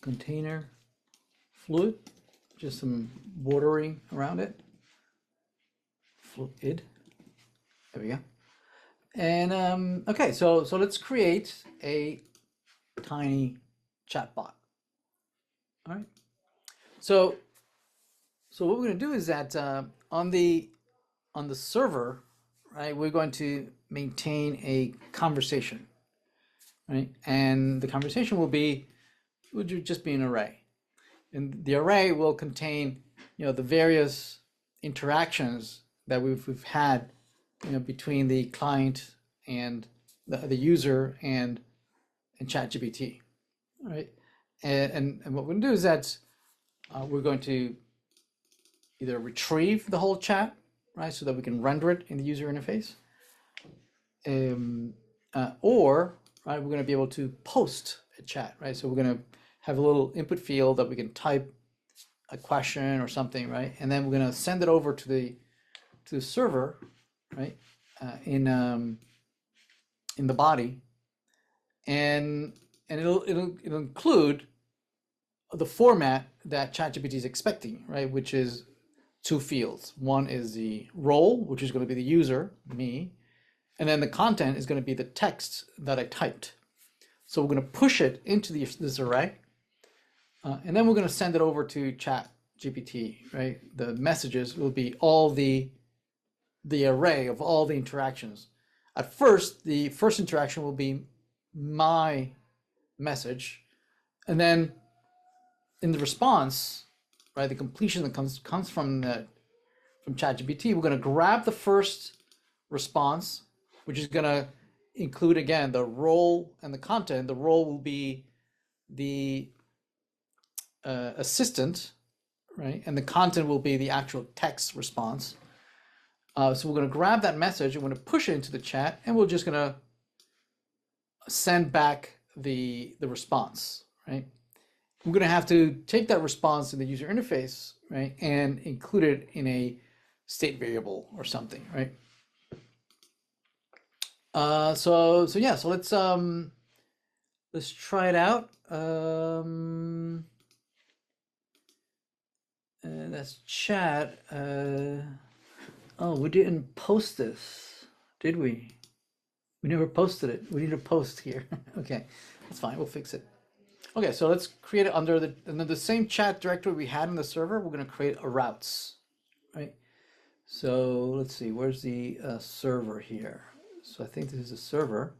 container fluid, just some bordering around it. Fluid. There we go. And okay, so let's create a tiny chatbot. All right. So what we're going to do is that on the server, right, we're going to maintain a conversation, right? And the conversation would just be an array, and the array will contain, the various interactions that we've had, between the client and the user and ChatGPT, right? And what we're going to do is that we're going to either retrieve the whole chat, right, so that we can render it in the user interface, or right, we're going to be able to post a chat, right? So we're going to have a little input field that we can type a question or something, right? And then we're going to send it over to the server, right, in the body, and it'll include the format that ChatGPT is expecting, right, which is two fields. One is the role, which is going to be the user, me, and then the content is going to be the text that I typed. So we're going to push it into this array, and then we're going to send it over to ChatGPT, right? The messages will be all the array of all the interactions. At first, the first interaction will be my message, and then in the response, right, the completion that comes from ChatGPT, we're going to grab the first response, which is going to include, again, the role and the content. The role will be the assistant, right? And the content will be the actual text response. So we're going to grab that message and we're going to push it into the chat, and we're just going to send back the response, right? We're going to have to take that response in the user interface, right, and include it in a state variable or something, right? So let's try it out. That's chat. Oh, we didn't post this, did we? We never posted it. We need to post here. Okay, that's fine. We'll fix it. Okay, so let's create it under the same chat directory we had in the server. We're going to create a routes, right? So let's see, where's the server here? So I think this is a server.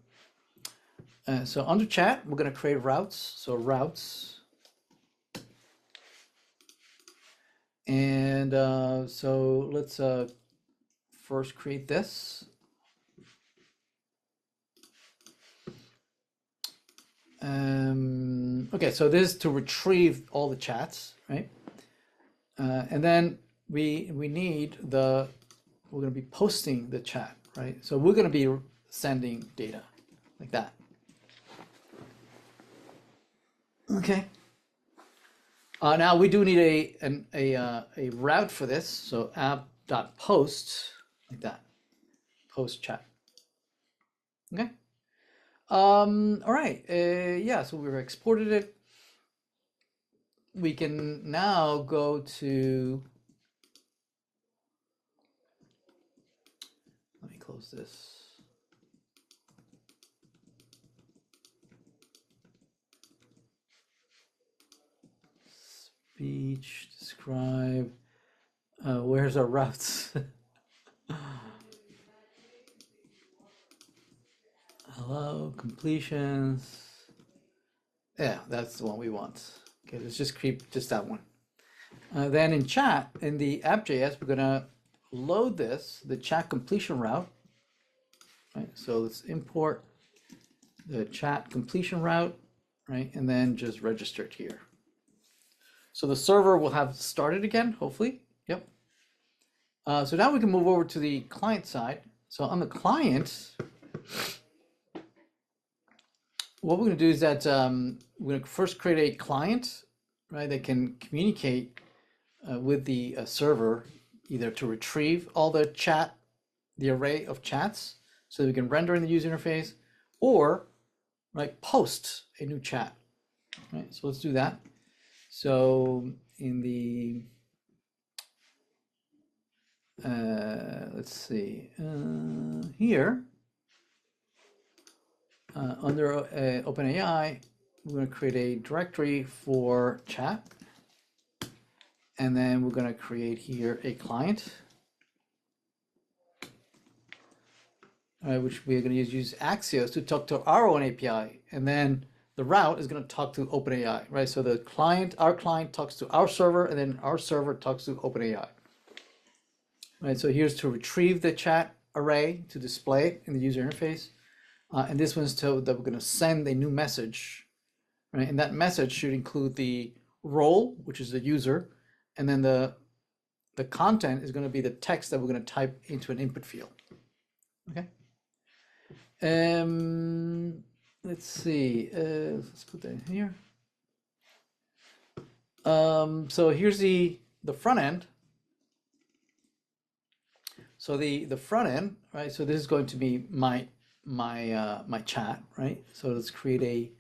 So under chat, we're going to create routes. So routes. And so let's first create this. Okay, so this is to retrieve all the chats, right? And then we need we're going to be posting the chat, right? So we're going to be sending data like that. Okay. Now we do need a route for this. So app.post like that, post chat. Okay. All right. Yeah. So we've exported it. We can now go to. Let me close this. Speech, describe. Where's our routes? Hello, completions. Yeah, that's the one we want. Okay, let's just creep just that one. Then in chat, in the app.js, we're gonna load this, the chat completion route. Right, so let's import the chat completion route, right, and then just register it here. So the server will have started again, hopefully. Yep. So now we can move over to the client side. So on the client, what we're going to do is that we're going to first create a client, right, that can communicate with the server, either to retrieve all the chat, the array of chats, so that we can render in the user interface, or right, post a new chat. Right, so let's do that. So in the let's see here under OpenAI, we're going to create a directory for chat, and then we're going to create here a client, which we're going to use Axios to talk to our own API, and then the route is going to talk to OpenAI, right? So the client, our client talks to our server, and then our server talks to OpenAI. Right, so here's to retrieve the chat array to display it in the user interface. And this one's told that we're going to send a new message, right? And that message should include the role, which is the user, and then the content is going to be the text that we're going to type into an input field. Okay. Let's see. Let's put that in here. So here's the front end. So the front end, right? So this is going to be my chat, right? So let's create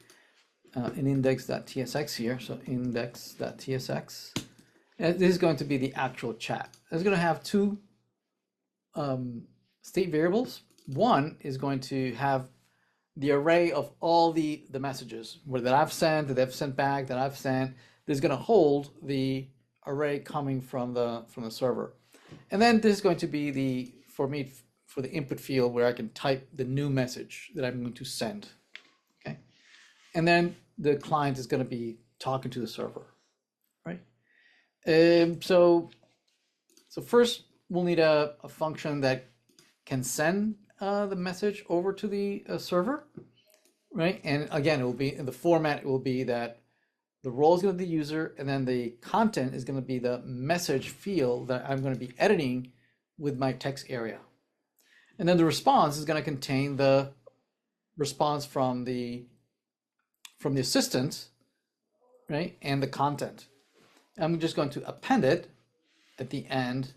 an index.tsx here. So index.tsx. And this is going to be the actual chat. It's going to have two state variables. One is going to have the array of all the messages that I've sent, that they've sent back, that I've sent. This is going to hold the array coming from the server. And then this is going to be for the input field where I can type the new message that I'm going to send. Okay. And then the client is going to be talking to the server, right? So first we'll need a function that can send the message over to the server, right? And again, it will be in the format. It will be that the role is going to be the user, and then the content is going to be the message field that I'm going to be editing with my text area. And then the response is going to contain the response from the assistant, right? And the content. I'm just going to append it at the end.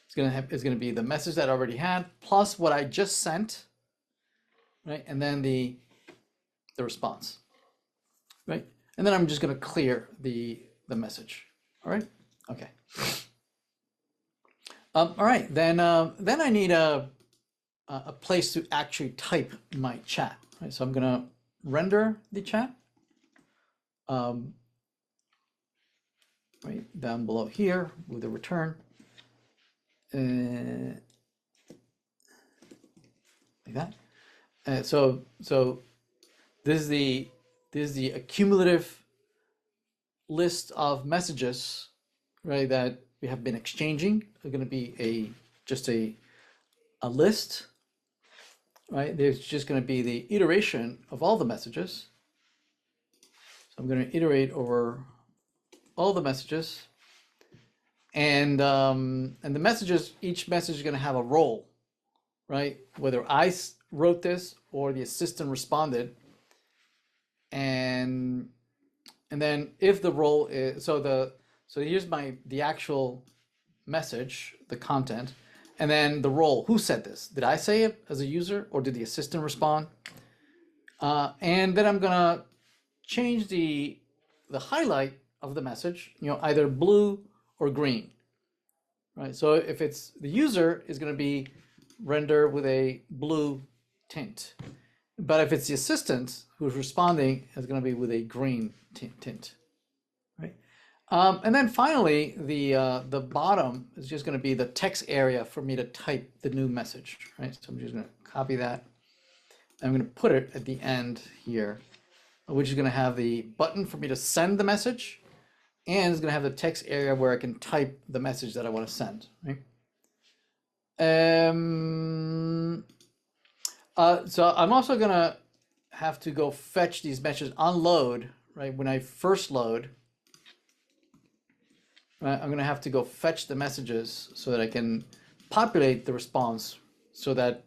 It's going to be the message that I already had plus what I just sent, right? And then the response, right? And then I'm just going to clear the message. All right. Okay. All right. Then I need a place to actually type my chat. Right. So I'm going to render the chat. Right down below here with the return. Like that. So this is the accumulative list of messages, right, that we have been exchanging. They're going to be just a list, right? There's just going to be the iteration of all the messages. So I'm going to iterate over all the messages, and the messages, each message is going to have a role, right? Whether I wrote this or the assistant responded, and then if the role is so here's the actual message, the content, and then the role. Who said this? Did I say it as a user, or did the assistant respond? And then I'm gonna change the highlight of the message, either blue or green, right? So if it's the user, is gonna be render with a blue tint, but if it's the assistant who's responding, it's gonna be with a green tint, right? And then finally, the bottom is just going to be the text area for me to type the new message, right? So I'm just going to copy that. I'm going to put it at the end here, which is going to have the button for me to send the message, and it's going to have the text area where I can type the message that I want to send, right? So I'm also going to have to go fetch these messages on load, right? When I first load, right, I'm going to have to go fetch the messages so that I can populate the response, so that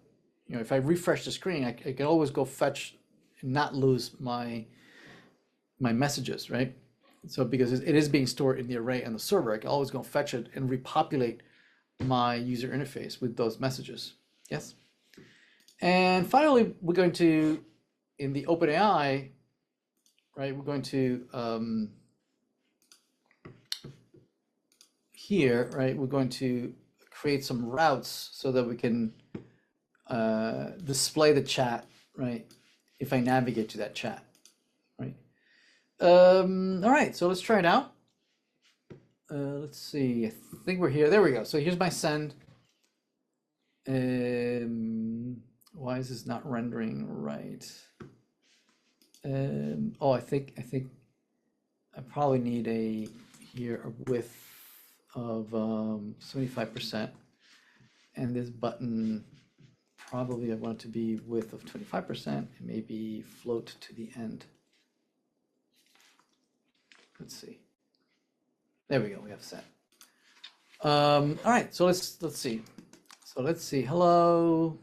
if I refresh the screen, I can always go fetch and not lose my messages, right? So because it is being stored in the array and the server, I can always go fetch it and repopulate my user interface with those messages. Yes. And finally, we're going to, in the OpenAI, right, we're going to here, right, we're going to create some routes so that we can display the chat, right, if I navigate to that chat, right? All right, so let's try it out. Let's see, I think we're here. There we go. So here's my send. Why is this not rendering right? Oh, I think I probably need a width of 75%, and this button probably I want it to be width of 25%, and maybe float to the end. Let's see. There we go. We have set. All right. So let's see. So let's see. Hello.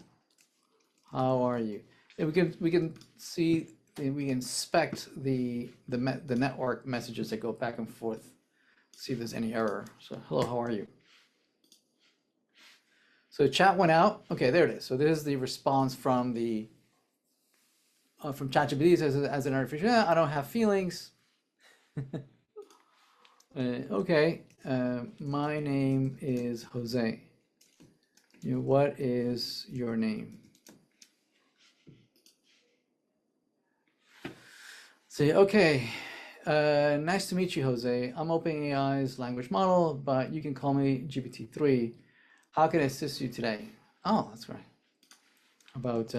How are you? And we can see, we inspect the network messages that go back and forth. See if there's any error. So hello. How are you? So chat went out. Okay, there it is. So this is the response from the from ChatGPT. It says, as an artificial, I don't have feelings. Okay, my name is Jose. What is your name? Say, okay, nice to meet you, Jose. I'm OpenAI's language model, but you can call me GPT-3. How can I assist you today? Oh, that's right. About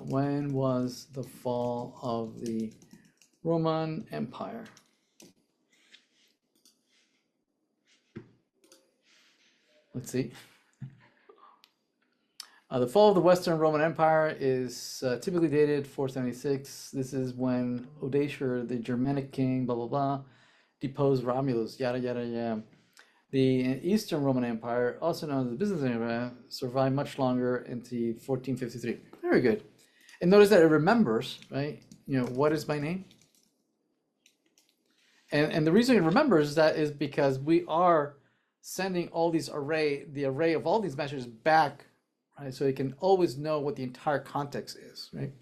when was the fall of the Roman Empire? Let's see. The fall of the Western Roman Empire is typically dated 476. This is when Odoacer, the Germanic king, blah, blah, blah, deposed Romulus, yada, yada, yada. The Eastern Roman Empire, also known as the Byzantine Empire, survived much longer into 1453. Very good. And notice that it remembers, right? What is my name? And the reason it remembers that is because we are sending all these the array of all these messages back, right? So it can always know what the entire context is, right?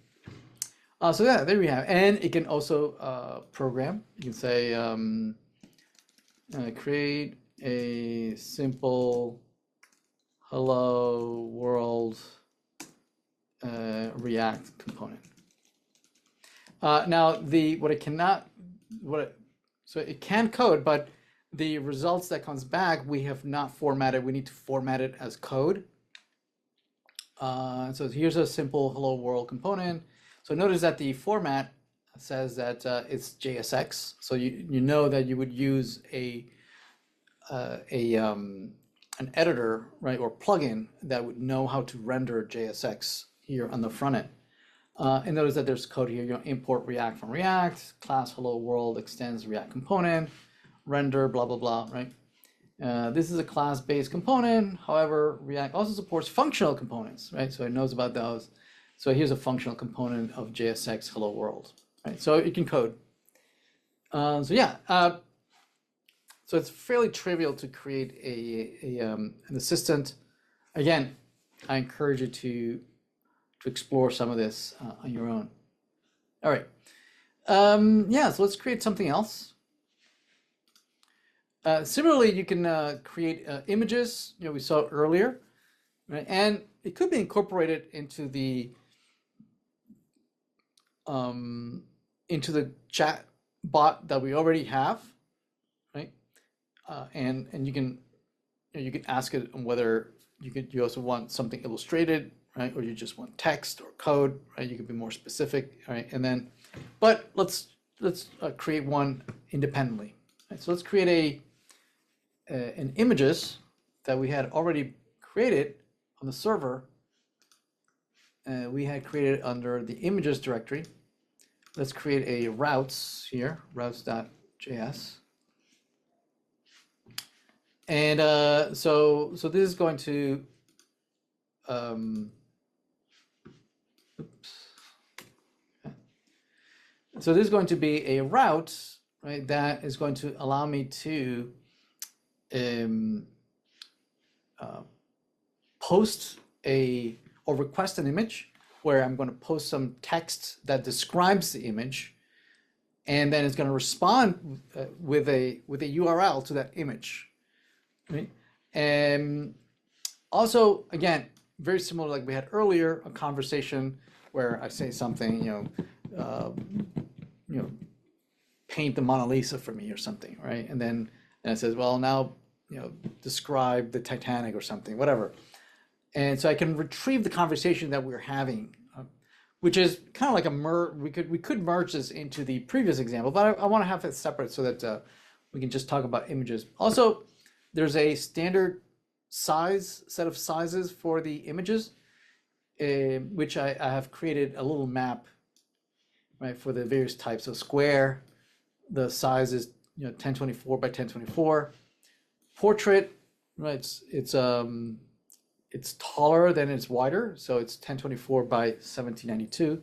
So yeah, there we have. And it can also program. You can say create a simple hello world React component. Now so it can code, but the results that comes back we have not formatted. We need to format it as code. So here's a simple hello world component. So notice that the format says that it's JSX. So you know that you would use an editor, right, or plugin that would know how to render JSX here on the front end. And notice that there's code here, import React from React, class hello world extends React component, render, blah, blah, blah, right? This is a class-based component. However, React also supports functional components, right? So it knows about those. So here's a functional component of JSX hello world, right? So it can code. So yeah, so it's fairly trivial to create an assistant. Again, I encourage you to explore some of this on your own. All right. Yeah, so let's create something else. Similarly, you can create images, we saw earlier, right? And it could be incorporated into the chat bot that we already have, right? And you can ask it on whether you also want something illustrated, right? Or you just want text or code, right? You can be more specific, right? And then, but let's create one independently. Right? So let's create an images that we had already created on the server. We had created under the images directory. Let's create a routes here, routes.js. And so this is going to So this is going to be a route, right, that is going to allow me to post or request an image where I'm going to post some text that describes the image, and then it's going to respond with a URL to that image, right? And also, again, very similar like we had earlier, a conversation where I say something, paint the Mona Lisa for me or something, right? And then it says, well, now, describe the Titanic or something, whatever. And so I can retrieve the conversation that we're having, which is kind of like a merge. We could merge this into the previous example, but I want to have it separate so that we can just talk about images. Also, there's a standard set of sizes for the images, which I have created a little map, right, for the various types of square. The size is 1024 by 1024. Portrait, right? It's taller than it's wider, so it's 1024 by 1792.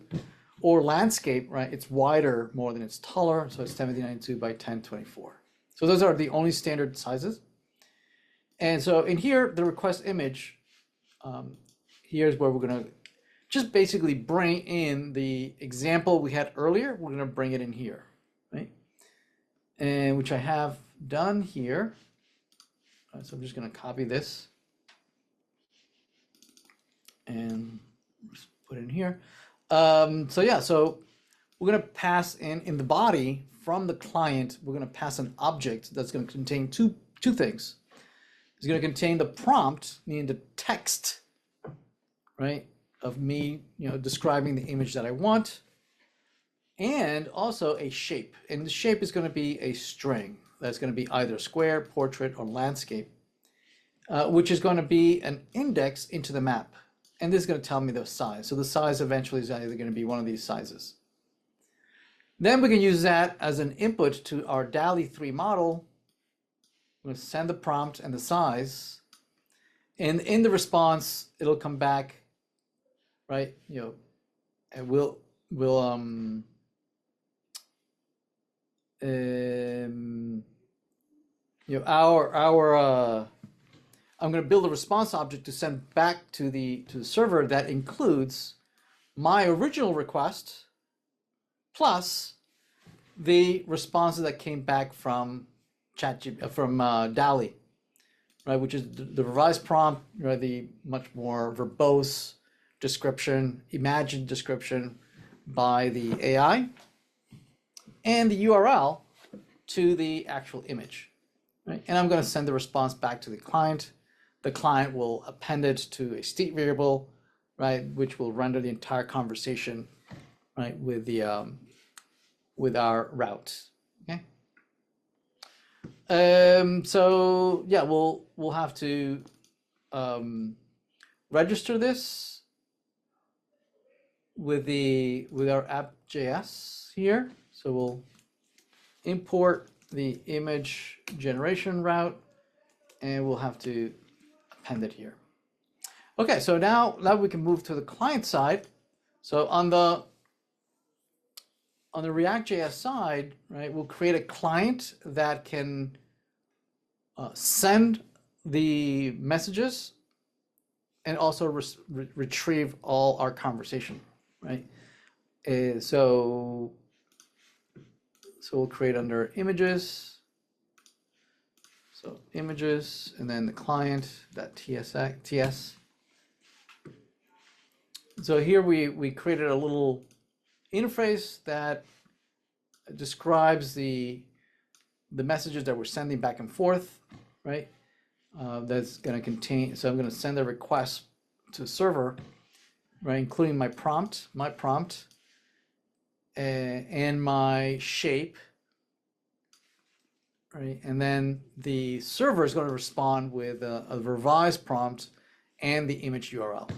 Or landscape, right? It's wider more than it's taller, so it's 1792 by 1024. So those are the only standard sizes. And so in here, the request image, here's where we're going to just basically bring in the example we had earlier. We're going to bring it in here, right? And which I have done here. So I'm just going to copy this and just put it in here. So yeah, so we're going to pass in the body from the client. We're going to pass an object that's going to contain two things. It's going to contain the prompt, meaning the text, right, of me, describing the image that I want, and also a shape. And the shape is going to be a string that's going to be either square, portrait, or landscape, which is going to be an index into the map. and this is going to tell me the size. So the size eventually is either going to be one of these sizes. Then we can use that as an input to our DALL-E 3 model. I'm going to send the prompt and the size, and in the response, it'll come back, right? And we'll I'm going to build a response object to send back to the server that includes my original request plus the responses that came back from DALL-E, right? Which is the revised prompt, right? The much more verbose description, imagined description by the AI, and the URL to the actual image, right? And I'm going to send the response back to the client. The client will append it to a state variable, right, which will render the entire conversation, right, with the with our route. Okay. So yeah, we'll have to register this with our app.js here. So we'll import the image generation route, and we'll have to append it here. Okay, so now we can move to the client side. So on the React.js side, right, we'll create a client that can send the messages and also retrieve all our conversation, right? So we'll create under images. So images, and then the client.ts. So here we created a little interface that describes the messages that we're sending back and forth, right? That's going to contain, so I'm going to send a request to the server, right, including my prompt, and my shape, right? And then the server is going to respond with a revised prompt and the image URL.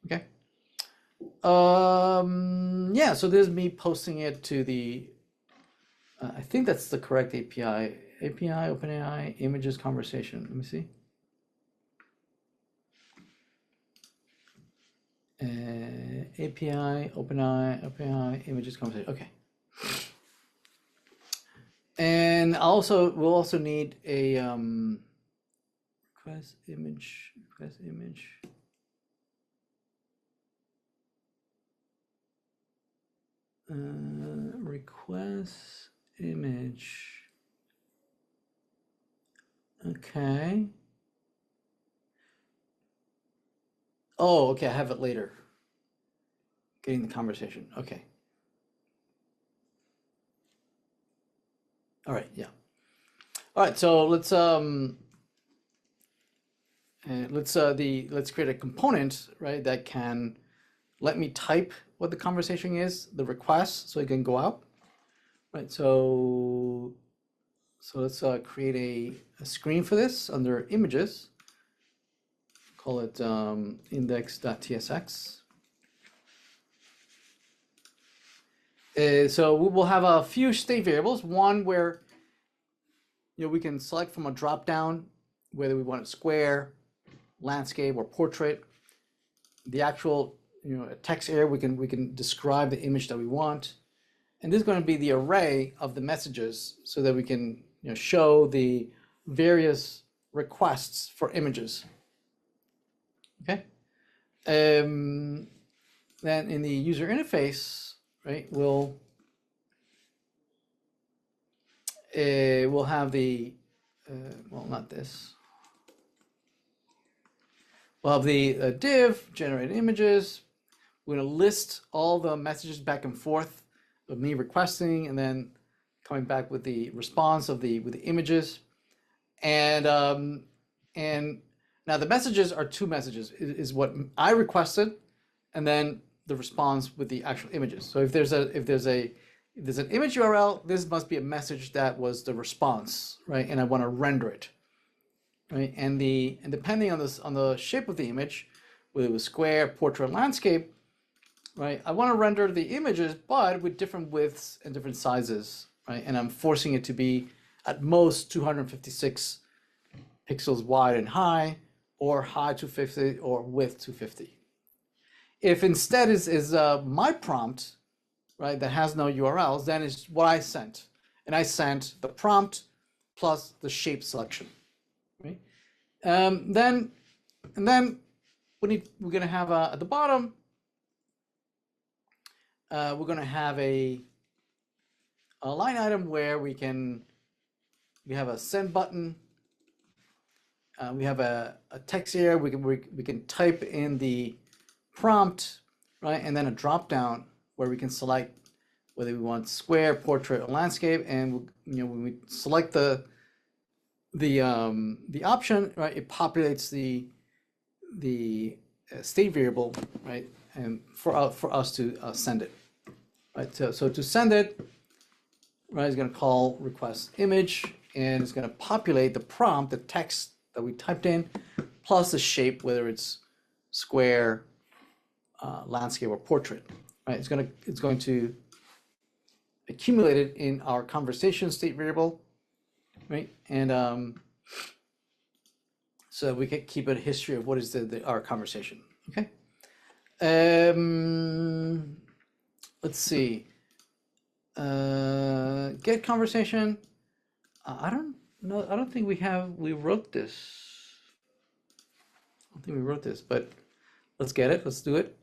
Okay. Yeah, so this is me posting it to the, I think that's the correct API. OpenAI, images conversation. Let me see. API, OpenAI, images conversation. Okay. And we'll also need a request image. Request image. Okay. Oh, okay, I have it later. Getting the conversation. Okay. All right, yeah. All right, so let's create a component, right, that can let me type what the conversation is, the request, so it can go out. Right, so let's create a screen for this under images. Call it index.tsx. So we will have a few state variables. One where we can select from a drop down whether we want it square, landscape, or portrait. The actual text area we can describe the image that we want, and this is going to be the array of the messages so that we can show the various requests for images. Okay. Then in the user interface, right, we'll have the well, not this. We'll have the div generate images. We're going to list all the messages back and forth of me requesting, and then coming back with the response with the images, and now the messages are two messages. Is what I requested, and then the response with the actual images. So if there's an image URL, this must be a message that was the response, right? And I want to render it, right? And depending on the shape of the image, whether it was square, portrait, landscape, right? I want to render the images, but with different widths and different sizes, right? And I'm forcing it to be at most 256 pixels wide and high, or high 250 or width 250. If instead is my prompt, right, that has no URLs, then it's what I sent. And I sent the prompt plus the shape selection, right? Then we're going to have at the bottom, we're going to have a line item where we have a send button. We have a text here. We can type in the prompt, right, and then a drop down where we can select whether we want square, portrait, or landscape. And when we select the option, right, it populates the state variable, right, and for us to send it, right. So to send it, right, it's going to call request image, and it's going to populate the prompt, the text that we typed in, plus the shape, whether it's square, landscape, or portrait, right? It's going to accumulate it in our conversation state variable, right? And so we can keep a history of what is our conversation. Okay. Let's see. Get conversation. I don't know. I don't think we wrote this. I don't think we wrote this, but let's get it. Let's do it.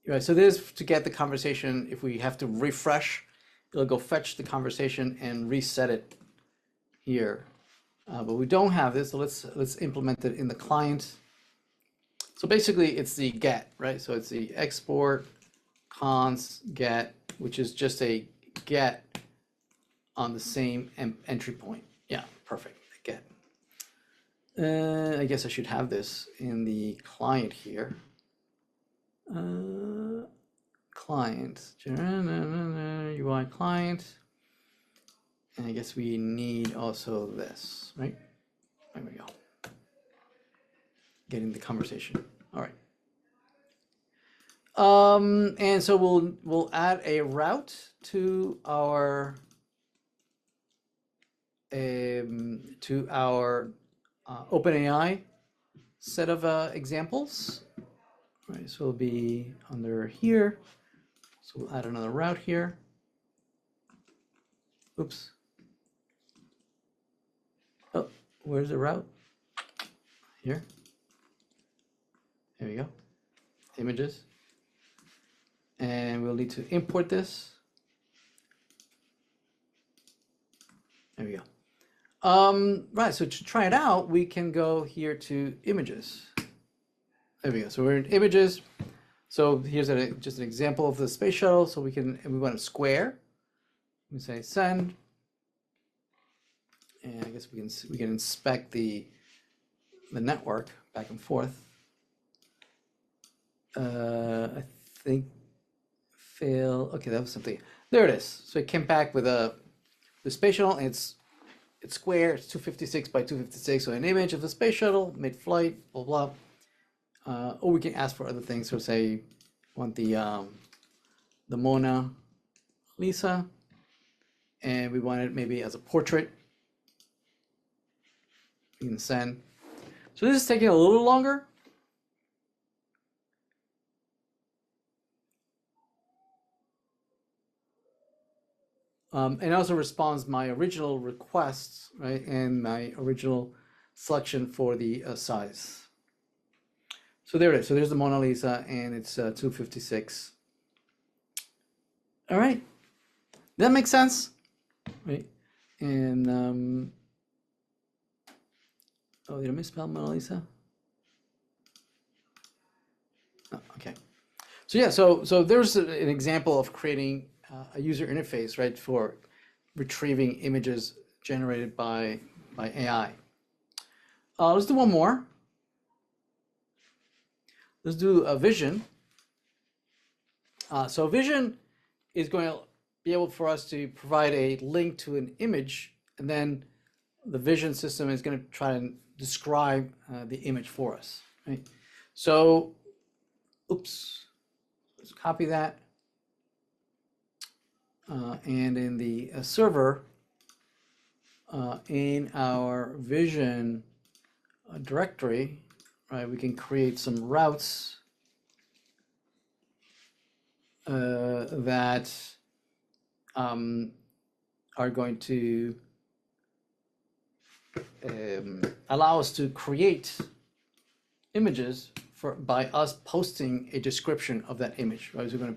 Right. So this is to get the conversation. If we have to refresh, it'll go fetch the conversation and reset it here. But we don't have this, so let's implement it in the client. So basically, it's the get, right? So it's the export cons get, which is just a get on the same entry point. Yeah, perfect. Get. I guess I should have this in the client here. Client, UI client. And I guess we need also this, right? There we go. Getting the conversation. All right. And so we'll add a route to our OpenAI set of examples. All right, so it'll be under here. So we'll add another route here. Oops. Oh, where's the route? Here. There we go. Images. And we'll need to import this. There we go. Right, so to try it out, we can go here to images. There we go. So we're in images. So here's just an example of the space shuttle. So we want a square. We say send. And I guess we can inspect the network back and forth. I think fail. Okay, that was something. There it is. So it came back with the space shuttle. And it's square. It's 256 by 256. So an image of the space shuttle mid-flight. Blah blah. Or we can ask for other things. So say want the Mona Lisa, and we want it maybe as a portrait. We can send. So this is taking a little longer. And also responds my original requests, right, and my original selection for the size. So there it is. So there's the Mona Lisa, and it's 256. All right, that makes sense, right? And oh, did I misspell Mona Lisa? Oh, okay. So yeah, so there's an example of creating a user interface, right, for retrieving images generated by AI. Let's do one more. Let's do a vision. So vision is going to be able for us to provide a link to an image, and then the vision system is going to try and describe the image for us, right? So, oops, let's copy that. And in the server, in our vision directory, right, we can create some routes that are going to allow us to create images by us posting a description of that image, right? So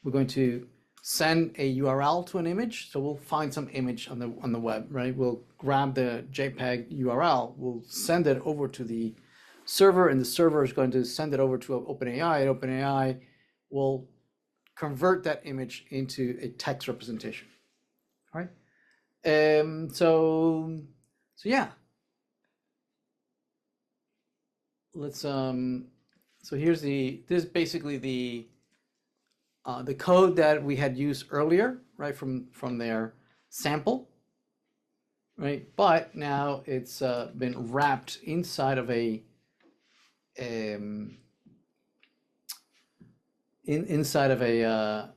we're going to send a URL to an image. So we'll find some image on the web, right? We'll grab the JPEG URL, we'll send it over to the server, and the server is going to send it over to OpenAI, and OpenAI will convert that image into a text representation. All right. So yeah. Let's so here's this is basically the code that we had used earlier, right, from their sample, right? But now it's been wrapped inside of a inside of a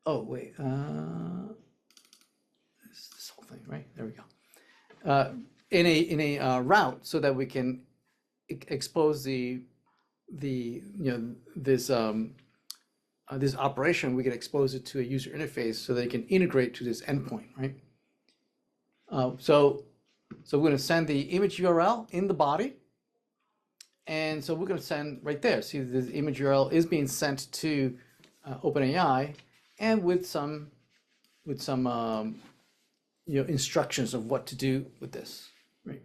oh wait, this whole thing, right? There we go. In a route, so that we can expose the this this operation, we can expose it to a user interface so they can integrate to this endpoint, right? So we're going to send the image URL in the body, and so we're going to send right there. See, the image URL is being sent to OpenAI, and with some instructions of what to do with this, right?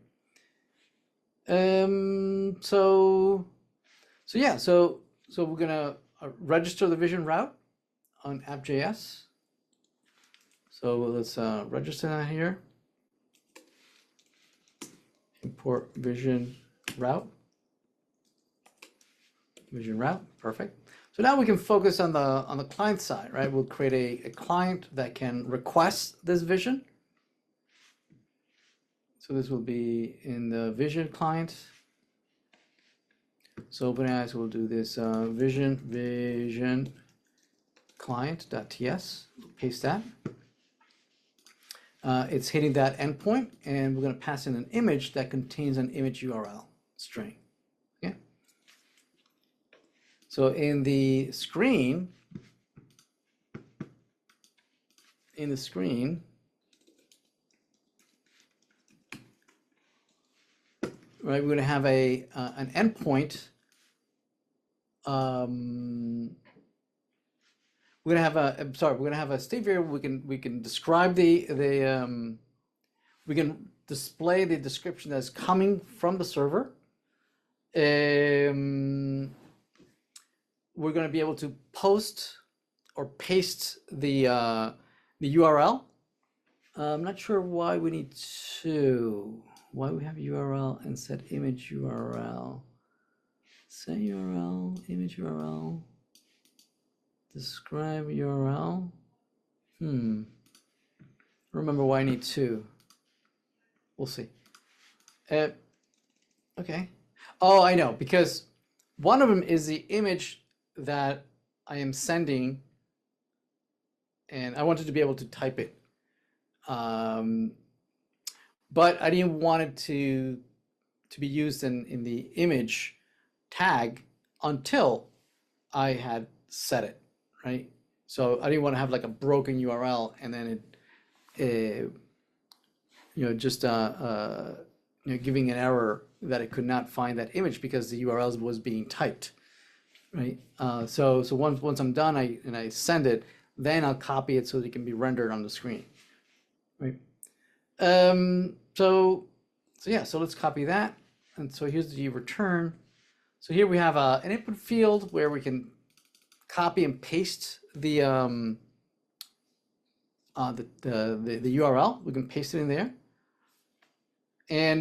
So we're gonna register the vision route on app.js. So let's register that here. Import vision route. Vision route, perfect. So now we can focus on the client side, right? We'll create a client that can request this vision. So this will be in the vision client. So OpenAI will do this vision client.ts, paste that. It's hitting that endpoint, and we're going to pass in an image that contains an image URL string. Okay. So in the screen, right, we're going to have an endpoint. We're going to have a state variable. We can describe we can display the description that's coming from the server. We're going to be able to post or paste the URL. I'm not sure why we need why we have URL and set image URL. Set URL, image URL, describe URL. Remember why I need two. We'll see. Okay. Oh, I know, because one of them is the image that I am sending, and I wanted to be able to type it. But I didn't want it to be used in the image tag until I had set it, right? So I didn't want to have like a broken URL and then it just giving an error that it could not find that image because the URL was being typed, right? So once I'm done, I send it, then I'll copy it so that it can be rendered on the screen, right? So let's copy that, and so here's the return. So here we have an input field where we can copy and paste the URL. We can paste it in there, and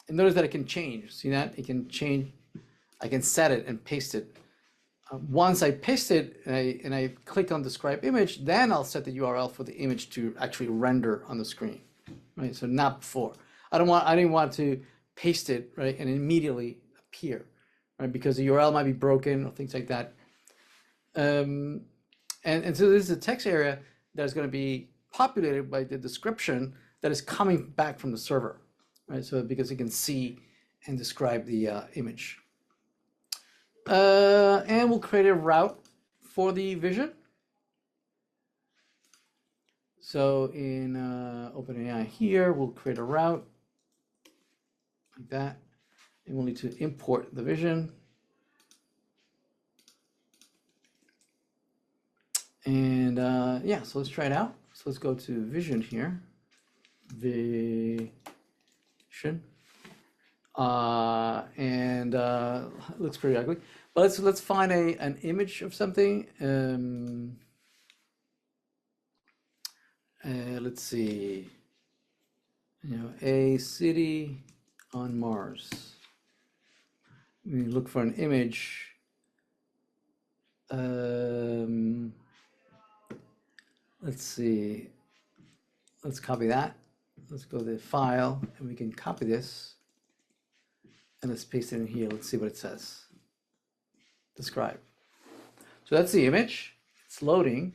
notice that it can change. See that? It can change. I can set it and paste it. Once I paste it and I click on describe image, then I'll set the URL for the image to actually render on the screen, right? So not before. I didn't want to paste it, right, and immediately appear, right, because the URL might be broken or things like that. And so this is a text area that is going to be populated by the description that is coming back from the server, right? So because it can see and describe the image. And we'll create a route for the vision. So in OpenAI here, we'll create a route like that. And we'll need to import the vision. And yeah, so let's try it out. So let's go to vision here. Vision. And it looks pretty ugly. But let's find an image of something. Let's see. A city on Mars. We look for an image. Let's see. Let's copy that. Let's go to the file and we can copy this. And let's paste it in here. Let's see what it says. Describe. So that's the image. It's loading.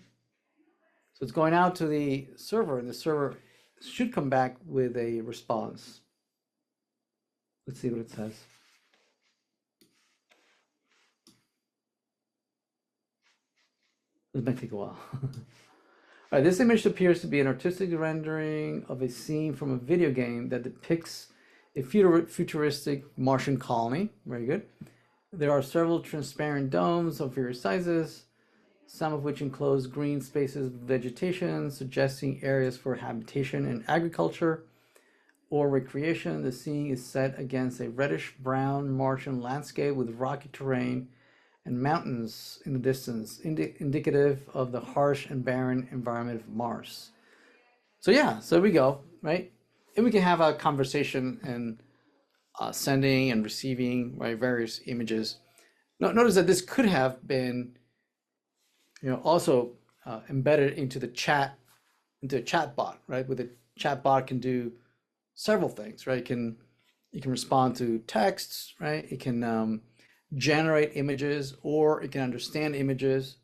So it's going out to the server, and the server should come back with a response. Let's see what it says. This might take a while. All right, this image appears to be an artistic rendering of a scene from a video game that depicts a futuristic Martian colony. Very good. There are several transparent domes of various sizes, some of which enclose green spaces with vegetation, suggesting areas for habitation and agriculture or recreation. The scene is set against a reddish-brown Martian landscape with rocky terrain and mountains in the distance, indicative of the harsh and barren environment of Mars. So yeah, so there we go, right? And we can have a conversation and sending and receiving, right, various images. Notice that this could have been, also embedded into the chat, into a chat bot, right? With a chat bot can do several things, right? It can respond to texts, right? It can generate images, or it can understand images,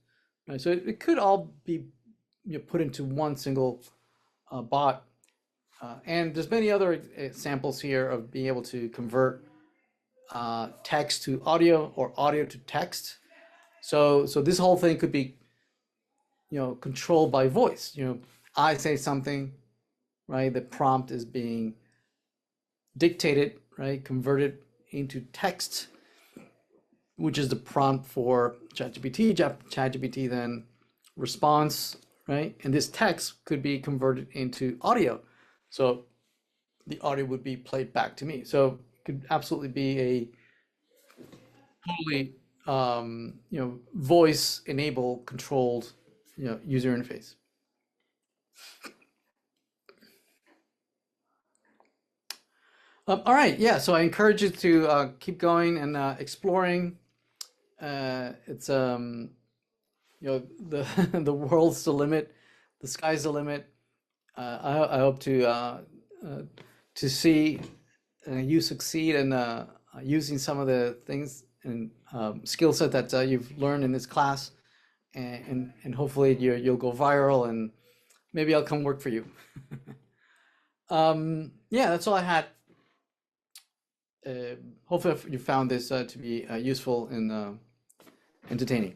right? So it could all be put into one single bot. And there's many other examples here of being able to convert text to audio or audio to text. So this whole thing could be, controlled by voice. I say something, right? The prompt is being dictated, right? Converted into text, which is the prompt for ChatGPT. ChatGPT then responds, right? And this text could be converted into audio. So the audio would be played back to me. So it could absolutely be a totally, voice enabled, controlled, user interface. All right, yeah. So I encourage you to keep going and exploring. It's the the world's the limit, the sky's the limit. I hope to see you succeed in using some of the things and skill set that you've learned in this class, and hopefully you'll go viral, and maybe I'll come work for you. Yeah, that's all I had. Hopefully you found this to be useful and entertaining.